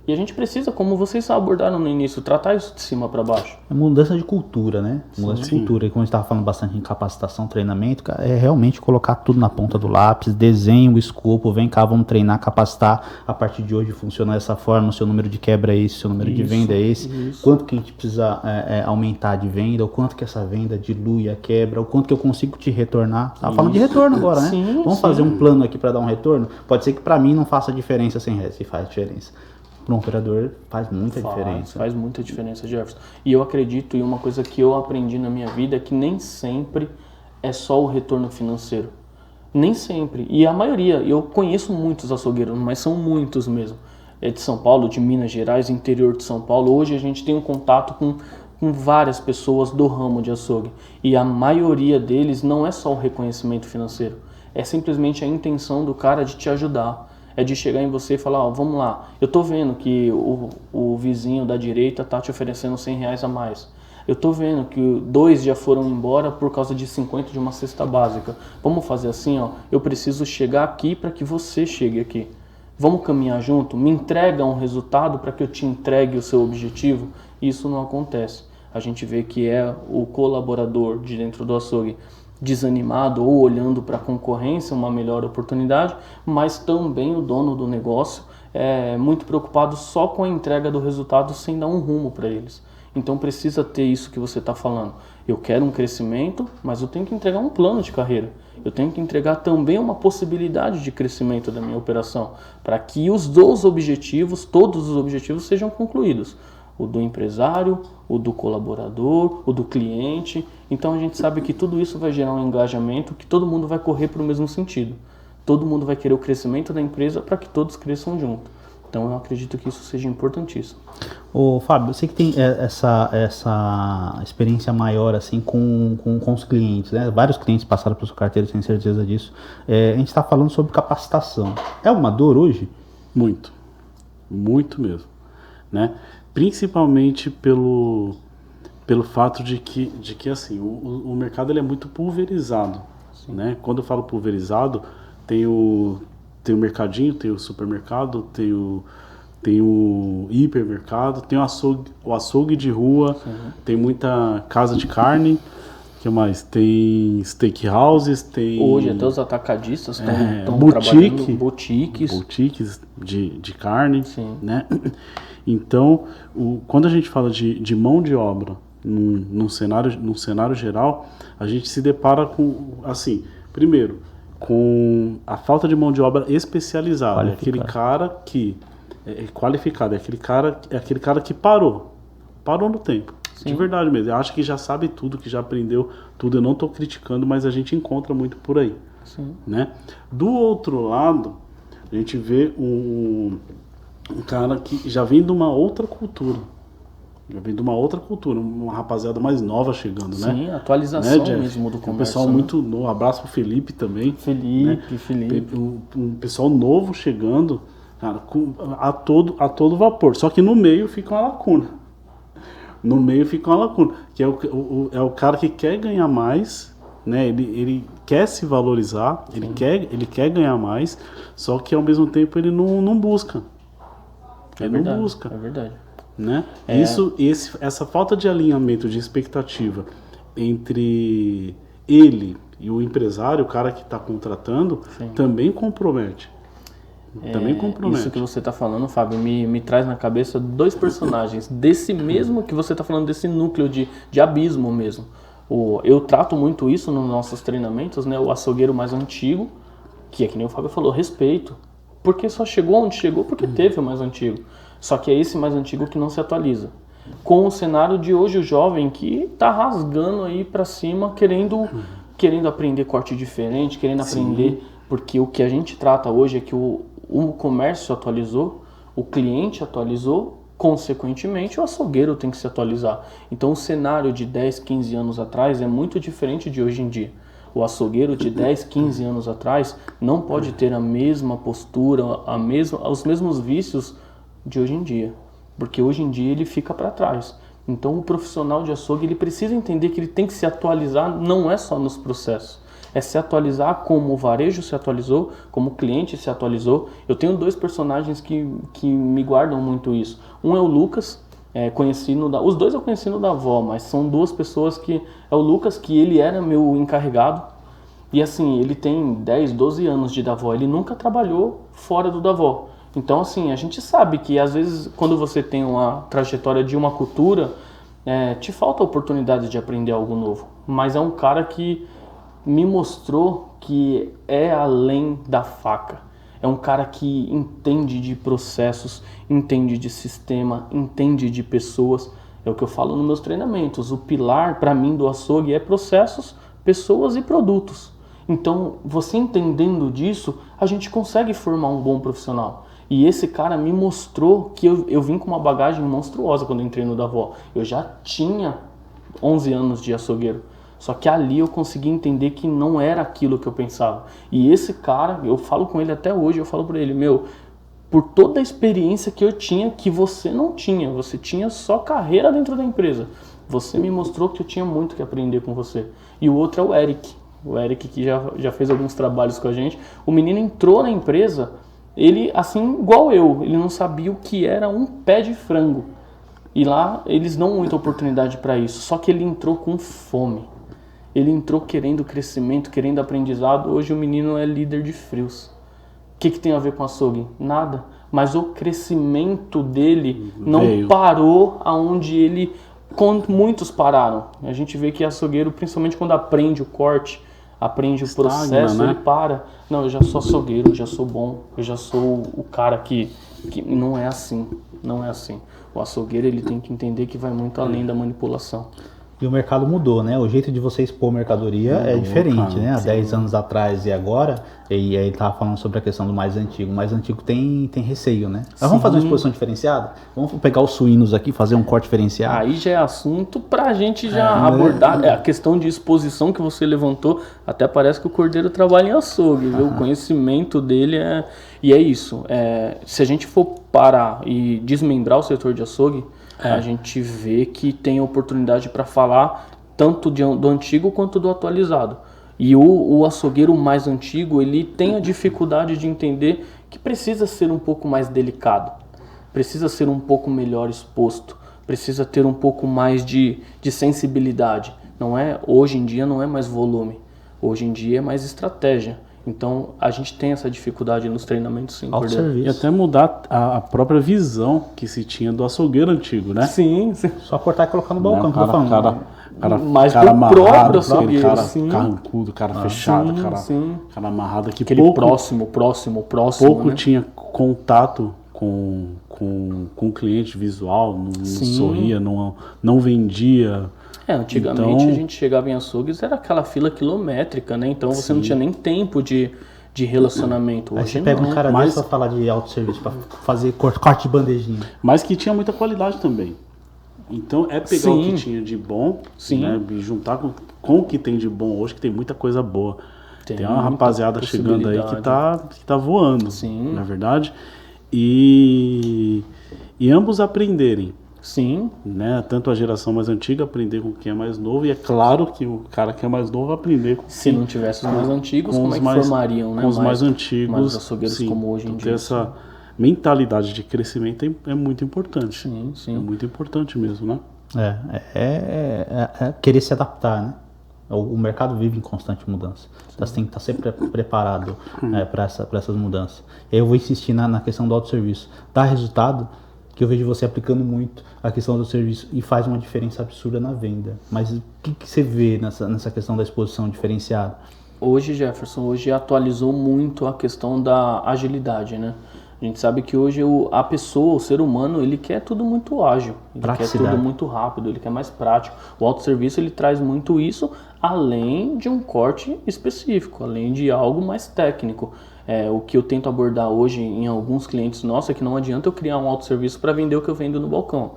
E a gente precisa, como vocês abordaram no início, tratar isso de cima para baixo. É mudança de cultura, né? Mudança de cultura. E como a gente estava falando bastante em capacitação, treinamento, cara, é realmente colocar tudo na ponta do lápis, desenho o escopo, vem cá, vamos treinar, capacitar. A partir de hoje funciona dessa forma, o seu número de quebra é esse, o seu número de venda é esse. Quanto que a gente precisa aumentar de venda, o quanto que essa venda dilui a quebra, o quanto que eu consigo te retornar. Tava falando de retorno agora, né? Vamos fazer um plano aqui para dar um retorno? Pode ser que para mim não faça diferença sem resto, e faz diferença. Para um operador faz muita diferença. Faz muita diferença, Jefferson. E eu acredito, e uma coisa que eu aprendi na minha vida é que nem sempre é só o retorno financeiro. Nem sempre. E a maioria, eu conheço muitos açougueiros, mas são muitos mesmo. É de São Paulo, de Minas Gerais, interior de São Paulo. Hoje a gente tem um contato com várias pessoas do ramo de açougue. E a maioria deles não é só o reconhecimento financeiro. É simplesmente a intenção do cara de te ajudar. É de chegar em você e falar, ó, vamos lá, eu tô vendo que o vizinho da direita tá te oferecendo R$100 a mais. Eu tô vendo que 2 já foram embora por causa de 50 de uma cesta básica. Vamos fazer assim, ó, eu preciso chegar aqui para que você chegue aqui. Vamos caminhar junto? Me entrega um resultado para que eu te entregue o seu objetivo? Isso não acontece. A gente vê que é o colaborador de dentro do açougue desanimado ou olhando para a concorrência, uma melhor oportunidade, mas também o dono do negócio é muito preocupado só com a entrega do resultado sem dar um rumo para eles. Então precisa ter isso que você está falando. Eu quero um crescimento, mas eu tenho que entregar um plano de carreira. Eu tenho que entregar também uma possibilidade de crescimento da minha operação, para que os dois objetivos, todos os objetivos sejam concluídos. O do empresário, o do colaborador, o do cliente. Então a gente sabe que tudo isso vai gerar um engajamento, que todo mundo vai correr para o mesmo sentido. Todo mundo vai querer o crescimento da empresa para que todos cresçam junto. Então eu acredito que isso seja importantíssimo. Ô Fábio, você que tem essa experiência maior assim com os clientes, né? Vários clientes passaram pela sua carteira, tenho certeza disso. A gente está falando sobre capacitação. É uma dor hoje? Muito. Muito mesmo. Né? Principalmente pelo fato de que assim, o mercado ele é muito pulverizado. Né? Quando eu falo pulverizado, tem o mercadinho, tem o supermercado, tem o hipermercado, tem o açougue de rua, tem muita casa de carne, que mais? Tem steakhouses, tem... Hoje até os atacadistas estão trabalhando boutiques de carne, Sim. Né? Então, quando a gente fala de mão de obra num cenário geral, a gente se depara com, assim, primeiro, com a falta de mão de obra especializada. É aquele cara que é qualificado, é aquele cara que parou no tempo. Sim. De verdade mesmo. Eu acho que já sabe tudo, que já aprendeu tudo. Eu não estou criticando, mas a gente encontra muito por aí. Sim. Né? Do outro lado, a gente vê um cara que já vem de uma outra cultura. Uma rapaziada mais nova chegando, né? Sim, atualização, né, mesmo do comércio. Um pessoal muito novo. Abraço pro Felipe também. Felipe. Um pessoal novo chegando, cara, a todo vapor. Só que no meio fica uma lacuna. Que é o cara que quer ganhar mais, né? Ele quer se valorizar, ele quer ganhar mais, só que ao mesmo tempo ele não busca. É verdade. Né? Essa falta de alinhamento, de expectativa entre ele e o empresário, o cara que está contratando, também compromete. Isso que você está falando, Fábio, me traz na cabeça 2 personagens desse mesmo que você está falando, desse núcleo de abismo mesmo. Eu trato muito isso nos nossos treinamentos, né? O açougueiro mais antigo, que é que nem o Fábio falou, respeito. Porque só chegou onde chegou porque teve o mais antigo. Só que é esse mais antigo que não se atualiza. Com o cenário de hoje, o jovem que está rasgando aí para cima, querendo aprender corte diferente, querendo aprender, porque o que a gente trata hoje é que o comércio atualizou, o cliente atualizou consequentemente o açougueiro tem que se atualizar. Então o cenário de 10, 15 anos atrás é muito diferente de hoje em dia. O açougueiro de 10, 15 anos atrás não pode ter a mesma postura, os mesmos vícios de hoje em dia, porque hoje em dia ele fica para trás. Então o profissional de açougue ele precisa entender que ele tem que se atualizar, não é só nos processos, é se atualizar como o varejo se atualizou, como o cliente se atualizou. Eu tenho 2 personagens que me guardam muito isso. Um é o Lucas, os 2 eu conheci no Davó, mas são 2 pessoas que... É o Lucas, que ele era meu encarregado, e assim, ele tem 10, 12 anos de Davó, ele nunca trabalhou fora do Davó. Então assim, a gente sabe que às vezes quando você tem uma trajetória de uma cultura, te falta a oportunidade de aprender algo novo. Mas é um cara que me mostrou que é além da faca. É um cara que entende de processos, entende de sistema, entende de pessoas. É o que eu falo nos meus treinamentos. O pilar, para mim, do açougue é processos, pessoas e produtos. Então, você entendendo disso, a gente consegue formar um bom profissional. E esse cara me mostrou que eu vim com uma bagagem monstruosa quando eu entrei no Davó. Eu já tinha 11 anos de açougueiro. Só que ali eu consegui entender que não era aquilo que eu pensava. E esse cara, eu falo com ele até hoje, eu falo para ele, por toda a experiência que eu tinha, que você não tinha, você tinha só carreira dentro da empresa. Você me mostrou que eu tinha muito que aprender com você. E o outro é o Eric. O Eric que já fez alguns trabalhos com a gente. O menino entrou na empresa, ele assim, igual eu, ele não sabia o que era um pé de frango. E lá eles dão muita oportunidade para isso, só que ele entrou com fome. Ele entrou querendo crescimento, querendo aprendizado. Hoje o menino é líder de frios. O que tem a ver com açougue? Nada. Mas o crescimento dele não parou aonde quando muitos pararam. A gente vê que açougueiro, principalmente quando aprende o corte, aprende o processo, né? Ele para. Não, eu já sou açougueiro, eu já sou bom, eu já sou o cara que não é assim. Não é assim. O açougueiro ele tem que entender que vai muito além da manipulação. E o mercado mudou, né? O jeito de você expor mercadoria é diferente, né? Há 10 anos atrás e agora, e aí ele tava falando sobre a questão do mais antigo. O mais antigo tem receio, né? Mas vamos fazer uma exposição diferenciada? Vamos pegar os suínos aqui, fazer um corte diferenciado? Aí já é assunto pra gente já abordar. A questão de exposição que você levantou, até parece que o Cordeiro trabalha em açougue, viu? O conhecimento dele E é isso. Se a gente for parar e desmembrar o setor de açougue, a gente vê que tem oportunidade para falar tanto do antigo quanto do atualizado. E o açougueiro mais antigo, ele tem a dificuldade de entender que precisa ser um pouco mais delicado, precisa ser um pouco melhor exposto, precisa ter um pouco mais de sensibilidade. Hoje em dia não é mais volume, hoje em dia é mais estratégia. Então, a gente tem essa dificuldade nos treinamentos, sim, E até mudar a própria visão que se tinha do açougueiro antigo, né? Sim. Só cortar e colocar no balcão, que eu tô falando. Mas cara pro amarrado, próprio açougueiro, cara sim. carrancudo, cara fechado, cara amarrado. Que aquele próximo, pouco né? tinha contato com o cliente visual, não sorria, não vendia. Antigamente a gente chegava em açougues, era aquela fila quilométrica, né? Então você não tinha nem tempo de relacionamento. Aí você pega um cara desse pra falar de autosserviço, pra fazer corte de bandejinha. Mas que tinha muita qualidade também. Então pegar o que tinha de bom, né, e juntar com o que tem de bom hoje, que tem muita coisa boa. Tem uma rapaziada chegando aí que tá voando, na verdade. E ambos aprenderem. Sim. Né? Tanto a geração mais antiga aprender com quem é mais novo, e é claro que o cara que é mais novo vai aprender com Se não tivesse os mais antigos, como é que formariam, né? Com os mais antigos. Mais açougueiros como hoje em dia. Essa mentalidade de crescimento é muito importante. Sim. É muito importante mesmo, né? É querer se adaptar, né? O mercado vive em constante mudança. Então você tem que estar sempre preparado para essas mudanças. Eu vou insistir na questão do autosserviço. Dá resultado, que eu vejo você aplicando muito a questão do serviço e faz uma diferença absurda na venda. Mas o que você vê nessa questão da exposição diferenciada? Hoje, Jefferson, atualizou muito a questão da agilidade, né? A gente sabe que hoje a pessoa, o ser humano, ele quer tudo muito ágil, ele quer tudo muito rápido, ele quer mais prático. O autosserviço, ele traz muito isso, além de um corte específico, além de algo mais técnico. O que eu tento abordar hoje em alguns clientes nossos é que não adianta eu criar um autosserviço para vender o que eu vendo no balcão.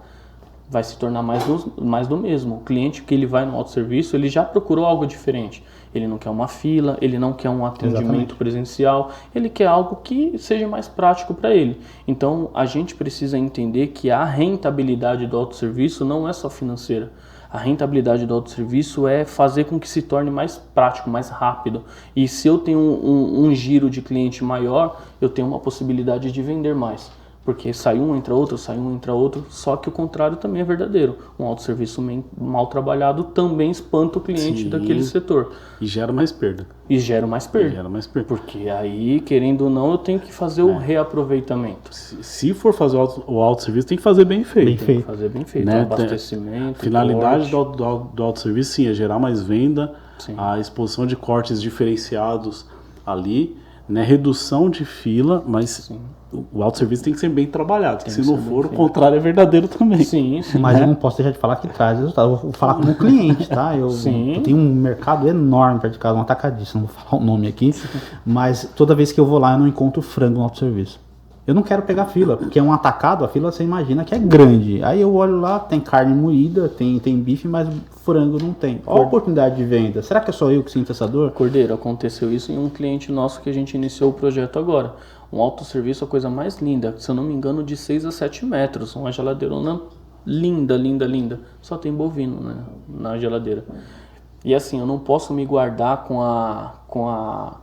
Vai se tornar mais do mesmo. O cliente que ele vai no autosserviço, ele já procurou algo diferente. Ele não quer uma fila, ele não quer um atendimento presencial, ele quer algo que seja mais prático para ele. Então, a gente precisa entender que a rentabilidade do autosserviço não é só financeira. A rentabilidade do autosserviço é fazer com que se torne mais prático, mais rápido. E se eu tenho um giro de cliente maior, eu tenho uma possibilidade de vender mais. Porque sai um, entra outro, sai um, entra outro. Só que o contrário também é verdadeiro. Um autosserviço mal trabalhado também espanta o cliente daquele setor. E gera mais perda. E gera mais perda. Porque aí, querendo ou não, eu tenho que fazer o reaproveitamento. Se for fazer o autosserviço, tem que fazer bem feito. Tem que fazer bem feito. Né? Abastecimento. Finalidade do autosserviço, sim, é gerar mais venda, a exposição de cortes diferenciados ali, né? Redução de fila, mas o autosserviço tem que ser bem trabalhado, porque se não for, o contrário é verdadeiro também. Sim. Mas eu não posso deixar de falar que traz resultado. Eu vou falar como cliente, tá? Eu tenho um mercado enorme perto de casa, um atacadista, não vou falar o nome aqui, mas toda vez que eu vou lá eu não encontro frango no autosserviço. Eu não quero pegar fila, porque é um atacado, a fila você imagina que é grande. Aí eu olho lá, tem carne moída, tem bife, mas frango não tem. Olha a oportunidade de venda. Será que é só eu que sinto essa dor? Cordeiro, aconteceu isso em um cliente nosso que a gente iniciou o projeto agora. Um autosserviço, a coisa mais linda, se eu não me engano, de 6 a 7 metros. Uma geladeirona linda, linda, linda. Só tem bovino, né, na geladeira. E assim, eu não posso me guardar com a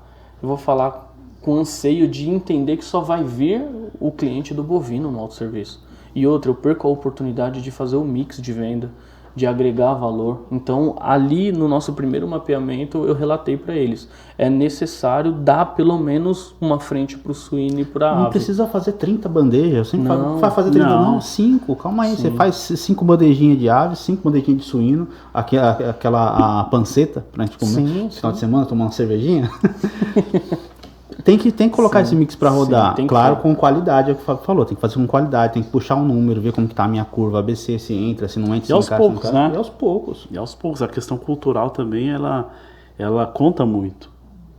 eu vou falar com anseio de entender que só vai vir o cliente do bovino no autosserviço. E outra, eu perco a oportunidade de fazer o mix de venda, de agregar valor. Então, ali no nosso primeiro mapeamento, eu relatei para eles. É necessário dar pelo menos uma frente para o suíno e para a ave. Não precisa fazer 30 bandejas. Eu sempre falo, vai fazer 30, não, 5. Calma aí, você faz 5 bandejinhas de ave, 5 bandejinhas de suíno, a panceta, pra gente comer no final de semana, tomar uma cervejinha. Tem que colocar esse mix para rodar, claro, com qualidade, é o que o Fábio falou, tem que fazer com qualidade, tem que puxar um número, ver como que tá a minha curva, ABC, se entra, se não entra, se e aos poucos, né? E aos poucos. E aos poucos, a questão cultural também, ela conta muito,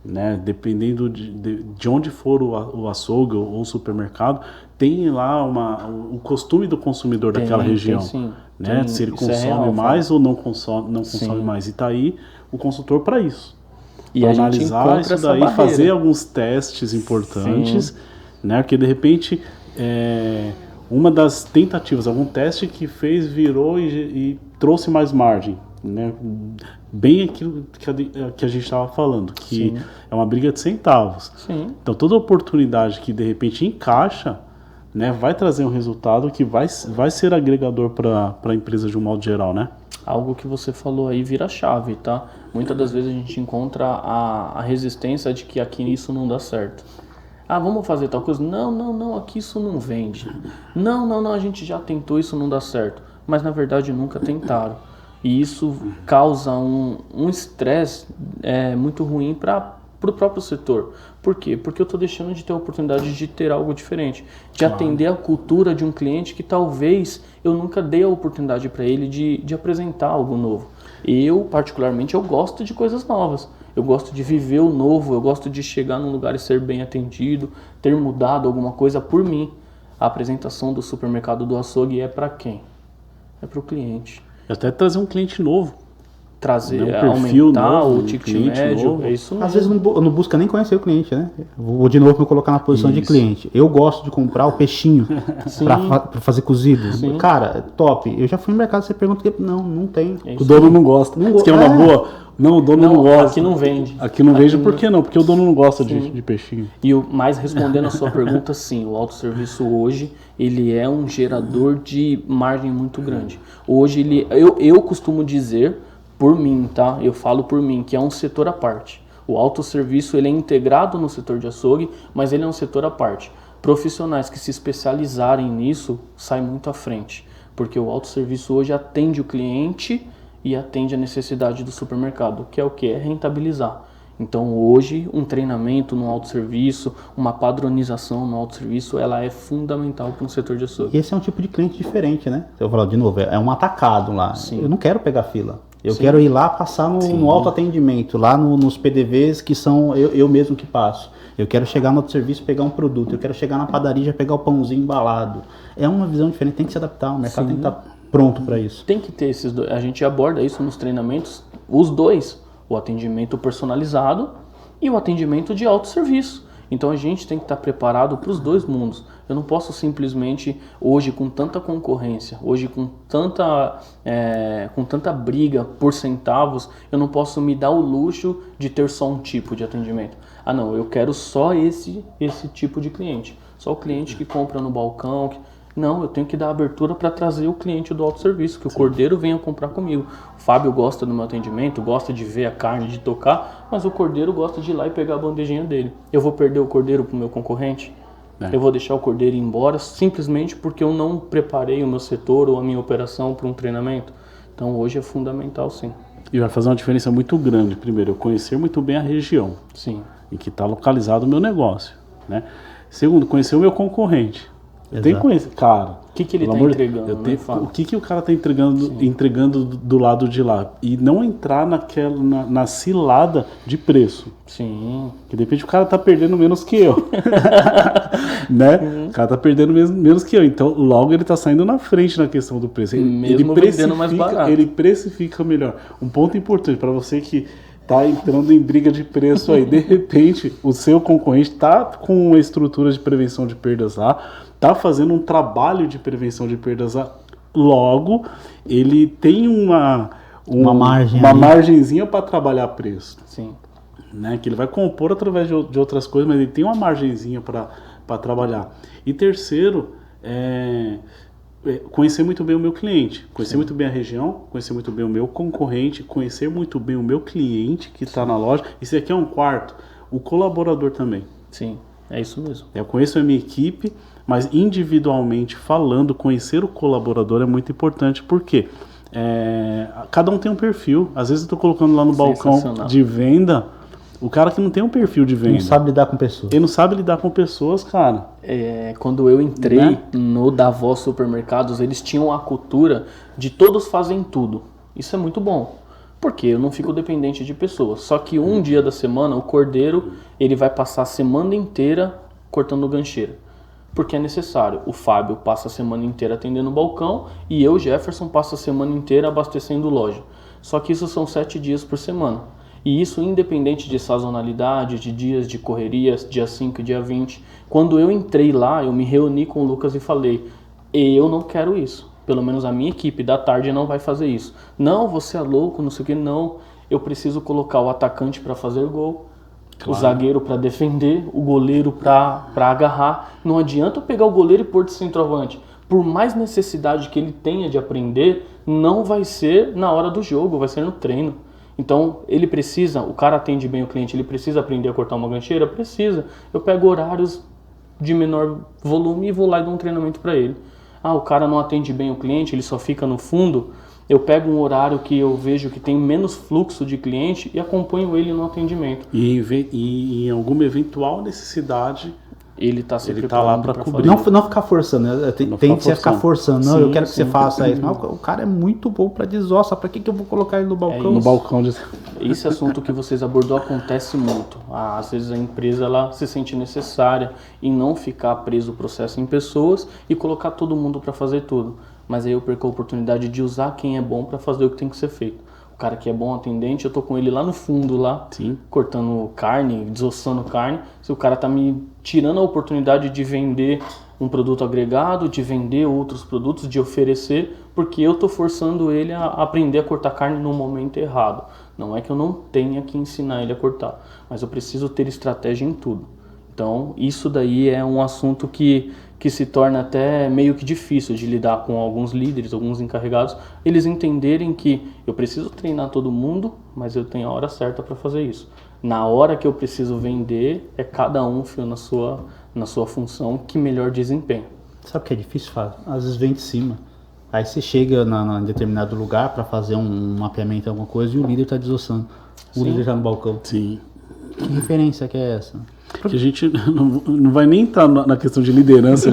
né? Dependendo de onde for o açougue ou o supermercado, tem lá o costume do consumidor daquela região, né? Se ele consome mais ou não consome mais, e tá aí o consultor para isso. E a gente analisar isso daí, fazer alguns testes importantes, né? Porque de repente uma das tentativas, algum teste que fez, virou e trouxe mais margem, né? Bem aquilo que a gente estava falando, que é uma briga de centavos. Então toda oportunidade que de repente encaixa, né, vai trazer um resultado que vai ser agregador para a empresa de um modo geral, né? Algo que você falou aí vira chave, tá? Muitas das vezes a gente encontra a resistência de que aqui isso não dá certo. Ah, vamos fazer tal coisa? Não, aqui isso não vende. Não, a gente já tentou, isso não dá certo. Mas na verdade nunca tentaram. E isso causa um estresse muito ruim para o próprio setor. Por quê? Porque eu estou deixando de ter a oportunidade de ter algo diferente, de atender a cultura de um cliente que talvez eu nunca dei a oportunidade para ele de apresentar algo novo. Eu, particularmente, eu gosto de coisas novas. Eu gosto de viver o novo, eu gosto de chegar num lugar e ser bem atendido, ter mudado alguma coisa por mim. A apresentação do supermercado do açougue é para quem? É para o cliente. E até trazer um cliente novo. Trazer, um perfil aumentar novo, o ticket médio, novo. é isso mesmo. Às vezes não busca nem conhecer o cliente, né? Vou de novo me colocar na posição de cliente. Eu gosto de comprar o peixinho para fazer cozido. Sim. Cara, top. Eu já fui no mercado, você pergunta, não tem. O dono não gosta. Isso que é uma boa. Não, o dono não gosta. Aqui não vende. Aqui não vende por quê não? Porque o dono não gosta de peixinho. Mas respondendo a sua pergunta, sim, o autosserviço hoje, ele é um gerador de margem muito grande. Hoje, eu costumo dizer, por mim, tá? Eu falo por mim, que é um setor à parte. O autosserviço, ele é integrado no setor de açougue, mas ele é um setor à parte. Profissionais que se especializarem nisso, saem muito à frente. Porque o autosserviço hoje atende o cliente e atende a necessidade do supermercado, que é o que? É rentabilizar. Então hoje um treinamento no autosserviço, uma padronização no autosserviço, ela é fundamental para um setor de açougue. E esse é um tipo de cliente diferente, né? Eu vou falar de novo, é um atacado lá. Sim. Eu não quero pegar fila. Eu quero ir lá passar no autoatendimento, lá nos PDVs que são eu mesmo que passo. Eu quero chegar no outro serviço e pegar um produto. Eu quero chegar na padaria e já pegar o pãozinho embalado. É uma visão diferente, tem que se adaptar. O mercado tem que estar pronto para isso. Tem que ter esses dois. A gente aborda isso nos treinamentos, os dois. O atendimento personalizado e o atendimento de autosserviço. Então a gente tem que estar preparado para os dois mundos. Eu não posso simplesmente, hoje com tanta concorrência, hoje com tanta briga por centavos, eu não posso me dar o luxo de ter só um tipo de atendimento. Ah não, eu quero só esse tipo de cliente. Só o cliente que compra no balcão. Não, eu tenho que dar abertura para trazer o cliente do autosserviço, que o cordeiro venha comprar comigo. O Fábio gosta do meu atendimento, gosta de ver a carne, de tocar, mas o cordeiro gosta de ir lá e pegar a bandejinha dele. Eu vou perder o cordeiro para o meu concorrente? Eu vou deixar o cordeiro ir embora simplesmente porque eu não preparei o meu setor ou a minha operação para um treinamento? Então hoje é fundamental, sim. E vai fazer uma diferença muito grande. Primeiro, eu conhecer muito bem a região em que está localizado o meu negócio, né? Segundo, conhecer o meu concorrente. Eu tenho que conhecer, cara. O que ele está entregando? O que o cara está entregando do lado de lá. E não entrar na cilada de preço. Sim. Que de repente o cara está perdendo menos que eu. Né? O cara está perdendo menos que eu. Então, logo ele está saindo na frente na questão do preço. Ele vendendo mais barato. Ele precifica melhor. Um ponto importante para você que tá entrando em briga de preço aí. De repente, o seu concorrente tá com uma estrutura de prevenção de perdas lá, tá fazendo um trabalho de prevenção de perdas lá. Logo, ele tem uma margenzinha para trabalhar preço. Sim. Né? Que ele vai compor através de outras coisas, mas ele tem uma margenzinha para trabalhar. E terceiro, conhecer muito bem o meu cliente, conhecer muito bem a região, conhecer muito bem o meu concorrente, conhecer muito bem o meu cliente que está na loja. Isso aqui é um quarto, o colaborador também. Sim, é isso mesmo. Eu conheço a minha equipe, mas individualmente falando, conhecer o colaborador é muito importante, porque cada um tem um perfil. Às vezes eu estou colocando lá no balcão de venda, o cara que não tem um perfil de venda. Não sabe lidar com pessoas. Ele não sabe lidar com pessoas, cara. Quando eu entrei no Davos Supermercados, eles tinham a cultura de todos fazem tudo. Isso é muito bom, porque eu não fico dependente de pessoas. Só que um dia da semana, o cordeiro, ele vai passar a semana inteira cortando gancheira. Porque é necessário. O Fábio passa a semana inteira atendendo o balcão e eu, Jefferson, passo a semana inteira abastecendo loja. Só que isso são 7 dias por semana. E isso independente de sazonalidade, de dias de correrias, dia 5 e dia 20. Quando eu entrei lá, eu me reuni com o Lucas e falei, eu não quero isso. Pelo menos a minha equipe da tarde não vai fazer isso. Não, você é louco, não sei o que, não. Eu preciso colocar o atacante para fazer gol, o zagueiro para defender, o goleiro para agarrar. Não adianta eu pegar o goleiro e pôr de centroavante. Por mais necessidade que ele tenha de aprender, não vai ser na hora do jogo, vai ser no treino. Então, ele precisa, o cara atende bem o cliente, ele precisa aprender a cortar uma gancheira? Precisa. Eu pego horários de menor volume e vou lá e dou um treinamento para ele. Ah, o cara não atende bem o cliente, ele só fica no fundo. Eu pego um horário que eu vejo que tem menos fluxo de cliente e acompanho ele no atendimento. E em alguma eventual necessidade, ele tá lá para cobrir. Não ficar forçando, né? Tem que você ficar forçando. Não, eu quero que você faça isso. Mas o cara é muito bom para desossa. Para que eu vou colocar ele no balcão? No balcão. Esse assunto que vocês abordou acontece muito. Às vezes a empresa ela se sente necessária em não ficar preso o processo em pessoas e colocar todo mundo para fazer tudo. Mas aí eu perco a oportunidade de usar quem é bom para fazer o que tem que ser feito. O cara que é bom atendente, eu tô com ele lá no fundo, lá, cortando carne, desossando carne. Se o cara tá me tirando a oportunidade de vender um produto agregado, de vender outros produtos, de oferecer, porque eu tô forçando ele a aprender a cortar carne no momento errado. Não é que eu não tenha que ensinar ele a cortar, mas eu preciso ter estratégia em tudo. Então, isso daí é um assunto que se torna até meio que difícil de lidar com alguns líderes, alguns encarregados, eles entenderem que eu preciso treinar todo mundo, mas eu tenho a hora certa para fazer isso. Na hora que eu preciso vender, é cada um, filho, na sua função que melhor desempenha. Sabe o que é difícil, Fábio? Às vezes vem de cima. Aí você chega em determinado lugar para fazer um mapeamento, alguma coisa, e o líder está desossando. O líder está no balcão. Sim. Que referência que é essa? Porque a gente não vai nem estar na questão de liderança.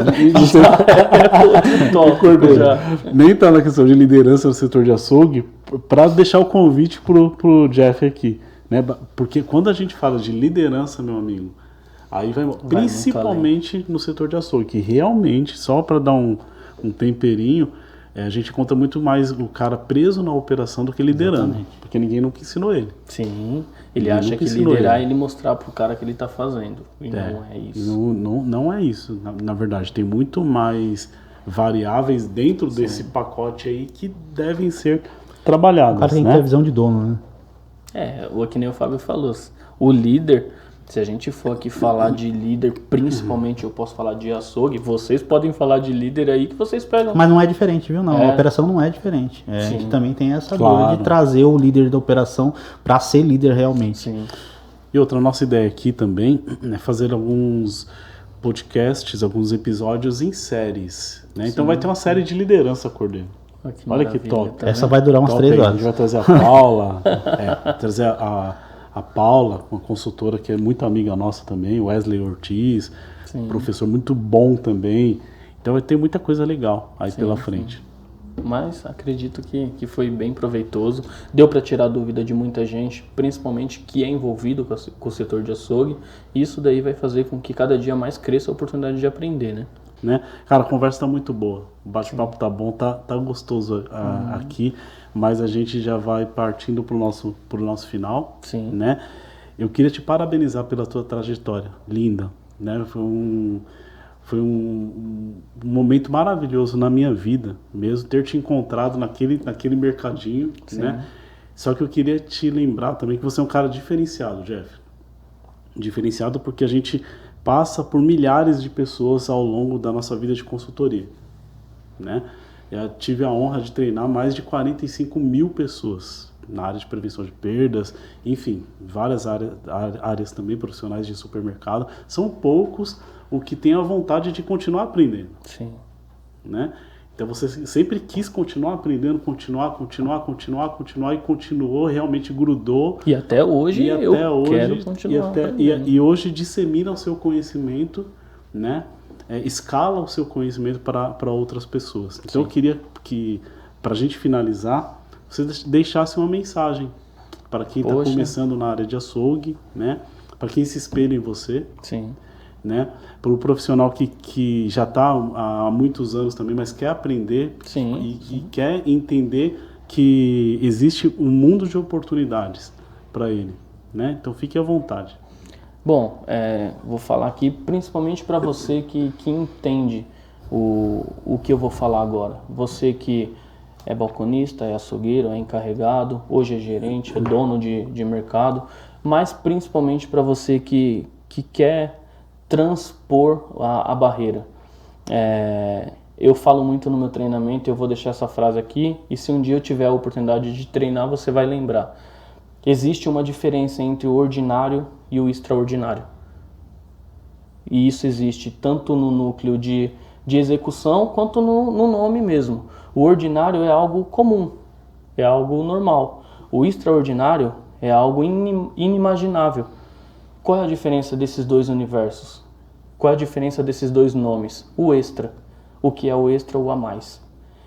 Nem estar na questão de liderança no setor de açougue, para deixar o convite pro Jeff aqui, né? Porque quando a gente fala de liderança, meu amigo, aí vai principalmente no setor de açougue, que realmente, só para dar um temperinho, a gente conta muito mais o cara preso na operação do que liderando. Exatamente. Porque ninguém nunca ensinou ele. Sim, ele acha que liderar é ele mostrar pro cara que ele tá fazendo. E não é isso. Não é isso, na verdade. Tem muito mais variáveis dentro desse pacote aí que devem ser trabalhadas. O cara tem que ter a visão de dono, né? O que nem o Fábio falou. O líder, se a gente for aqui falar de líder, principalmente eu posso falar de açougue, vocês podem falar de líder aí que vocês pegam. Mas não é diferente, viu? Não, a operação não é diferente. A gente também tem essa dor de trazer o líder da operação para ser líder realmente. Sim. E outra, nossa ideia aqui também é fazer alguns podcasts, alguns episódios em séries, né? Então vai ter uma série de liderança, Cordeiro. Olha que top. Tá, essa vai durar umas 3 horas. A gente vai trazer a Paula, trazer a Paula, uma consultora que é muito amiga nossa também, Wesley Ortiz, professor muito bom também. Então vai ter muita coisa legal aí pela frente. Mas acredito que foi bem proveitoso. Deu para tirar dúvida de muita gente, principalmente que é envolvido com o setor de açougue. E isso daí vai fazer com que cada dia mais cresça a oportunidade de aprender, né? Cara, a conversa tá muito boa. O bate-papo tá bom, tá gostoso aqui. Mas a gente já vai partindo pro nosso final, né? Eu queria te parabenizar pela tua trajetória, linda, né? Foi um momento maravilhoso na minha vida, mesmo ter te encontrado naquele mercadinho, né? Só que eu queria te lembrar também que você é um cara diferenciado, Jeff. Diferenciado porque a gente passa por milhares de pessoas ao longo da nossa vida de consultoria, né? Eu tive a honra de treinar mais de 45 mil pessoas na área de prevenção de perdas, enfim, várias áreas também profissionais de supermercado. São poucos o que tem a vontade de continuar aprendendo. Sim. Né? Então você sempre quis continuar aprendendo, continuar e continuou, realmente grudou. E até hoje quero continuar e hoje dissemina o seu conhecimento, né? Escala o seu conhecimento para outras pessoas. Então eu queria que, para a gente finalizar, você deixasse uma mensagem para quem está começando na área de açougue, né? Para quem se espelha em você. Sim. Né? Para o profissional que já está há muitos anos também, mas quer aprender e quer entender que existe um mundo de oportunidades para ele, né? Então fique à vontade. Bom, vou falar aqui principalmente para você que entende o que eu vou falar agora. Você que é balconista, é açougueiro, é encarregado, hoje é gerente, é dono de mercado, mas principalmente para você que quer transpor a barreira. Eu falo muito no meu treinamento, eu vou deixar essa frase aqui, e se um dia eu tiver a oportunidade de treinar, você vai lembrar. Existe uma diferença entre o ordinário e o extraordinário. E isso existe tanto no núcleo de execução quanto no nome mesmo. O ordinário é algo comum, é algo normal. O extraordinário é algo inimaginável. Qual é a diferença desses dois universos? Qual é a diferença desses dois nomes? O extra. O que é o extra, o a mais.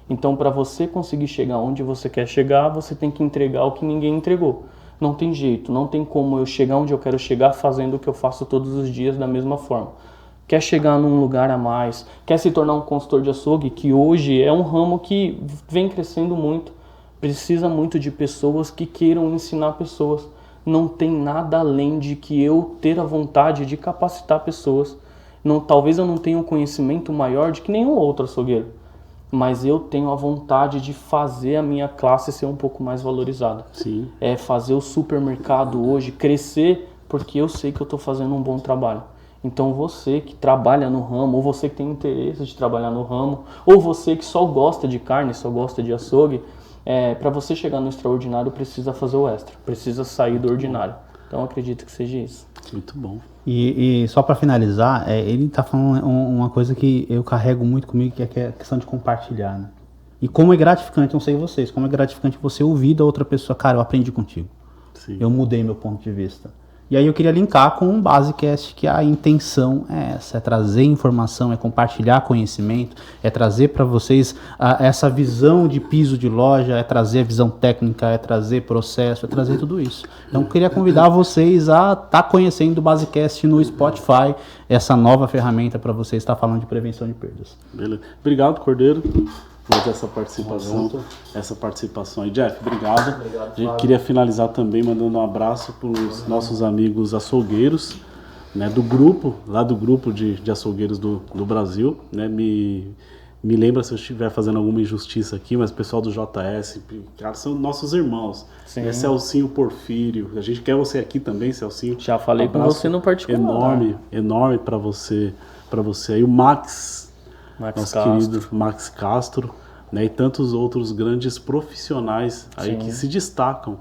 Então, para você conseguir chegar onde você quer chegar, você tem que entregar o que ninguém entregou. Não tem jeito, não tem como eu chegar onde eu quero chegar fazendo o que eu faço todos os dias da mesma forma. Quer chegar num lugar a mais, quer se tornar um consultor de açougue, que hoje é um ramo que vem crescendo muito, precisa muito de pessoas que queiram ensinar pessoas. Não tem nada além de que eu ter a vontade de capacitar pessoas. Talvez eu não tenha um conhecimento maior de que nenhum outro açougueiro, mas eu tenho a vontade de fazer a minha classe ser um pouco mais valorizada. Sim. É fazer o supermercado hoje crescer, porque eu sei que eu estou fazendo um bom trabalho. Então você que trabalha no ramo, ou você que tem interesse de trabalhar no ramo, ou você que só gosta de carne, só gosta de açougue, para você chegar no extraordinário precisa fazer o extra, precisa sair do ordinário. Então eu acredito que seja isso. Muito bom. E só para finalizar, ele está falando uma coisa que eu carrego muito comigo, que é a questão de compartilhar, né? E como é gratificante, não sei vocês, como é gratificante você ouvir da outra pessoa, cara, eu aprendi contigo. Sim. Eu mudei meu ponto de vista. E aí eu queria linkar com um Basecast, que a intenção é essa, é trazer informação, é compartilhar conhecimento, é trazer para vocês essa visão de piso de loja, é trazer a visão técnica, é trazer processo, é trazer tudo isso. Então eu queria convidar vocês a estar conhecendo o Basecast no Spotify, essa nova ferramenta para vocês estar falando de prevenção de perdas. Beleza. Obrigado, Cordeiro, por essa participação aí. Jeff, obrigado. A gente queria finalizar também mandando um abraço para os nossos amigos açougueiros, né, do grupo de açougueiros do Brasil, né, me lembra se eu estiver fazendo alguma injustiça aqui, mas o pessoal do JS, cara, são nossos irmãos. Sim. Né, Celcinho, Porfírio, a gente quer você aqui também, Celcinho. Já falei com você no particular. Enorme para você aí. O nosso Castro. querido Max Castro, né, e tantos outros grandes profissionais aí que se destacam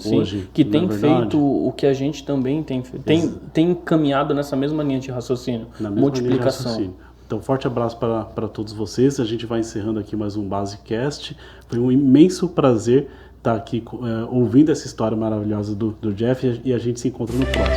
hoje. Que tem feito o que a gente também tem caminhado nessa mesma linha de raciocínio, multiplicação. Então, forte abraço para todos vocês. A gente vai encerrando aqui mais um Basecast. Foi um imenso prazer estar aqui ouvindo essa história maravilhosa do Jeff, e a gente se encontra no próximo.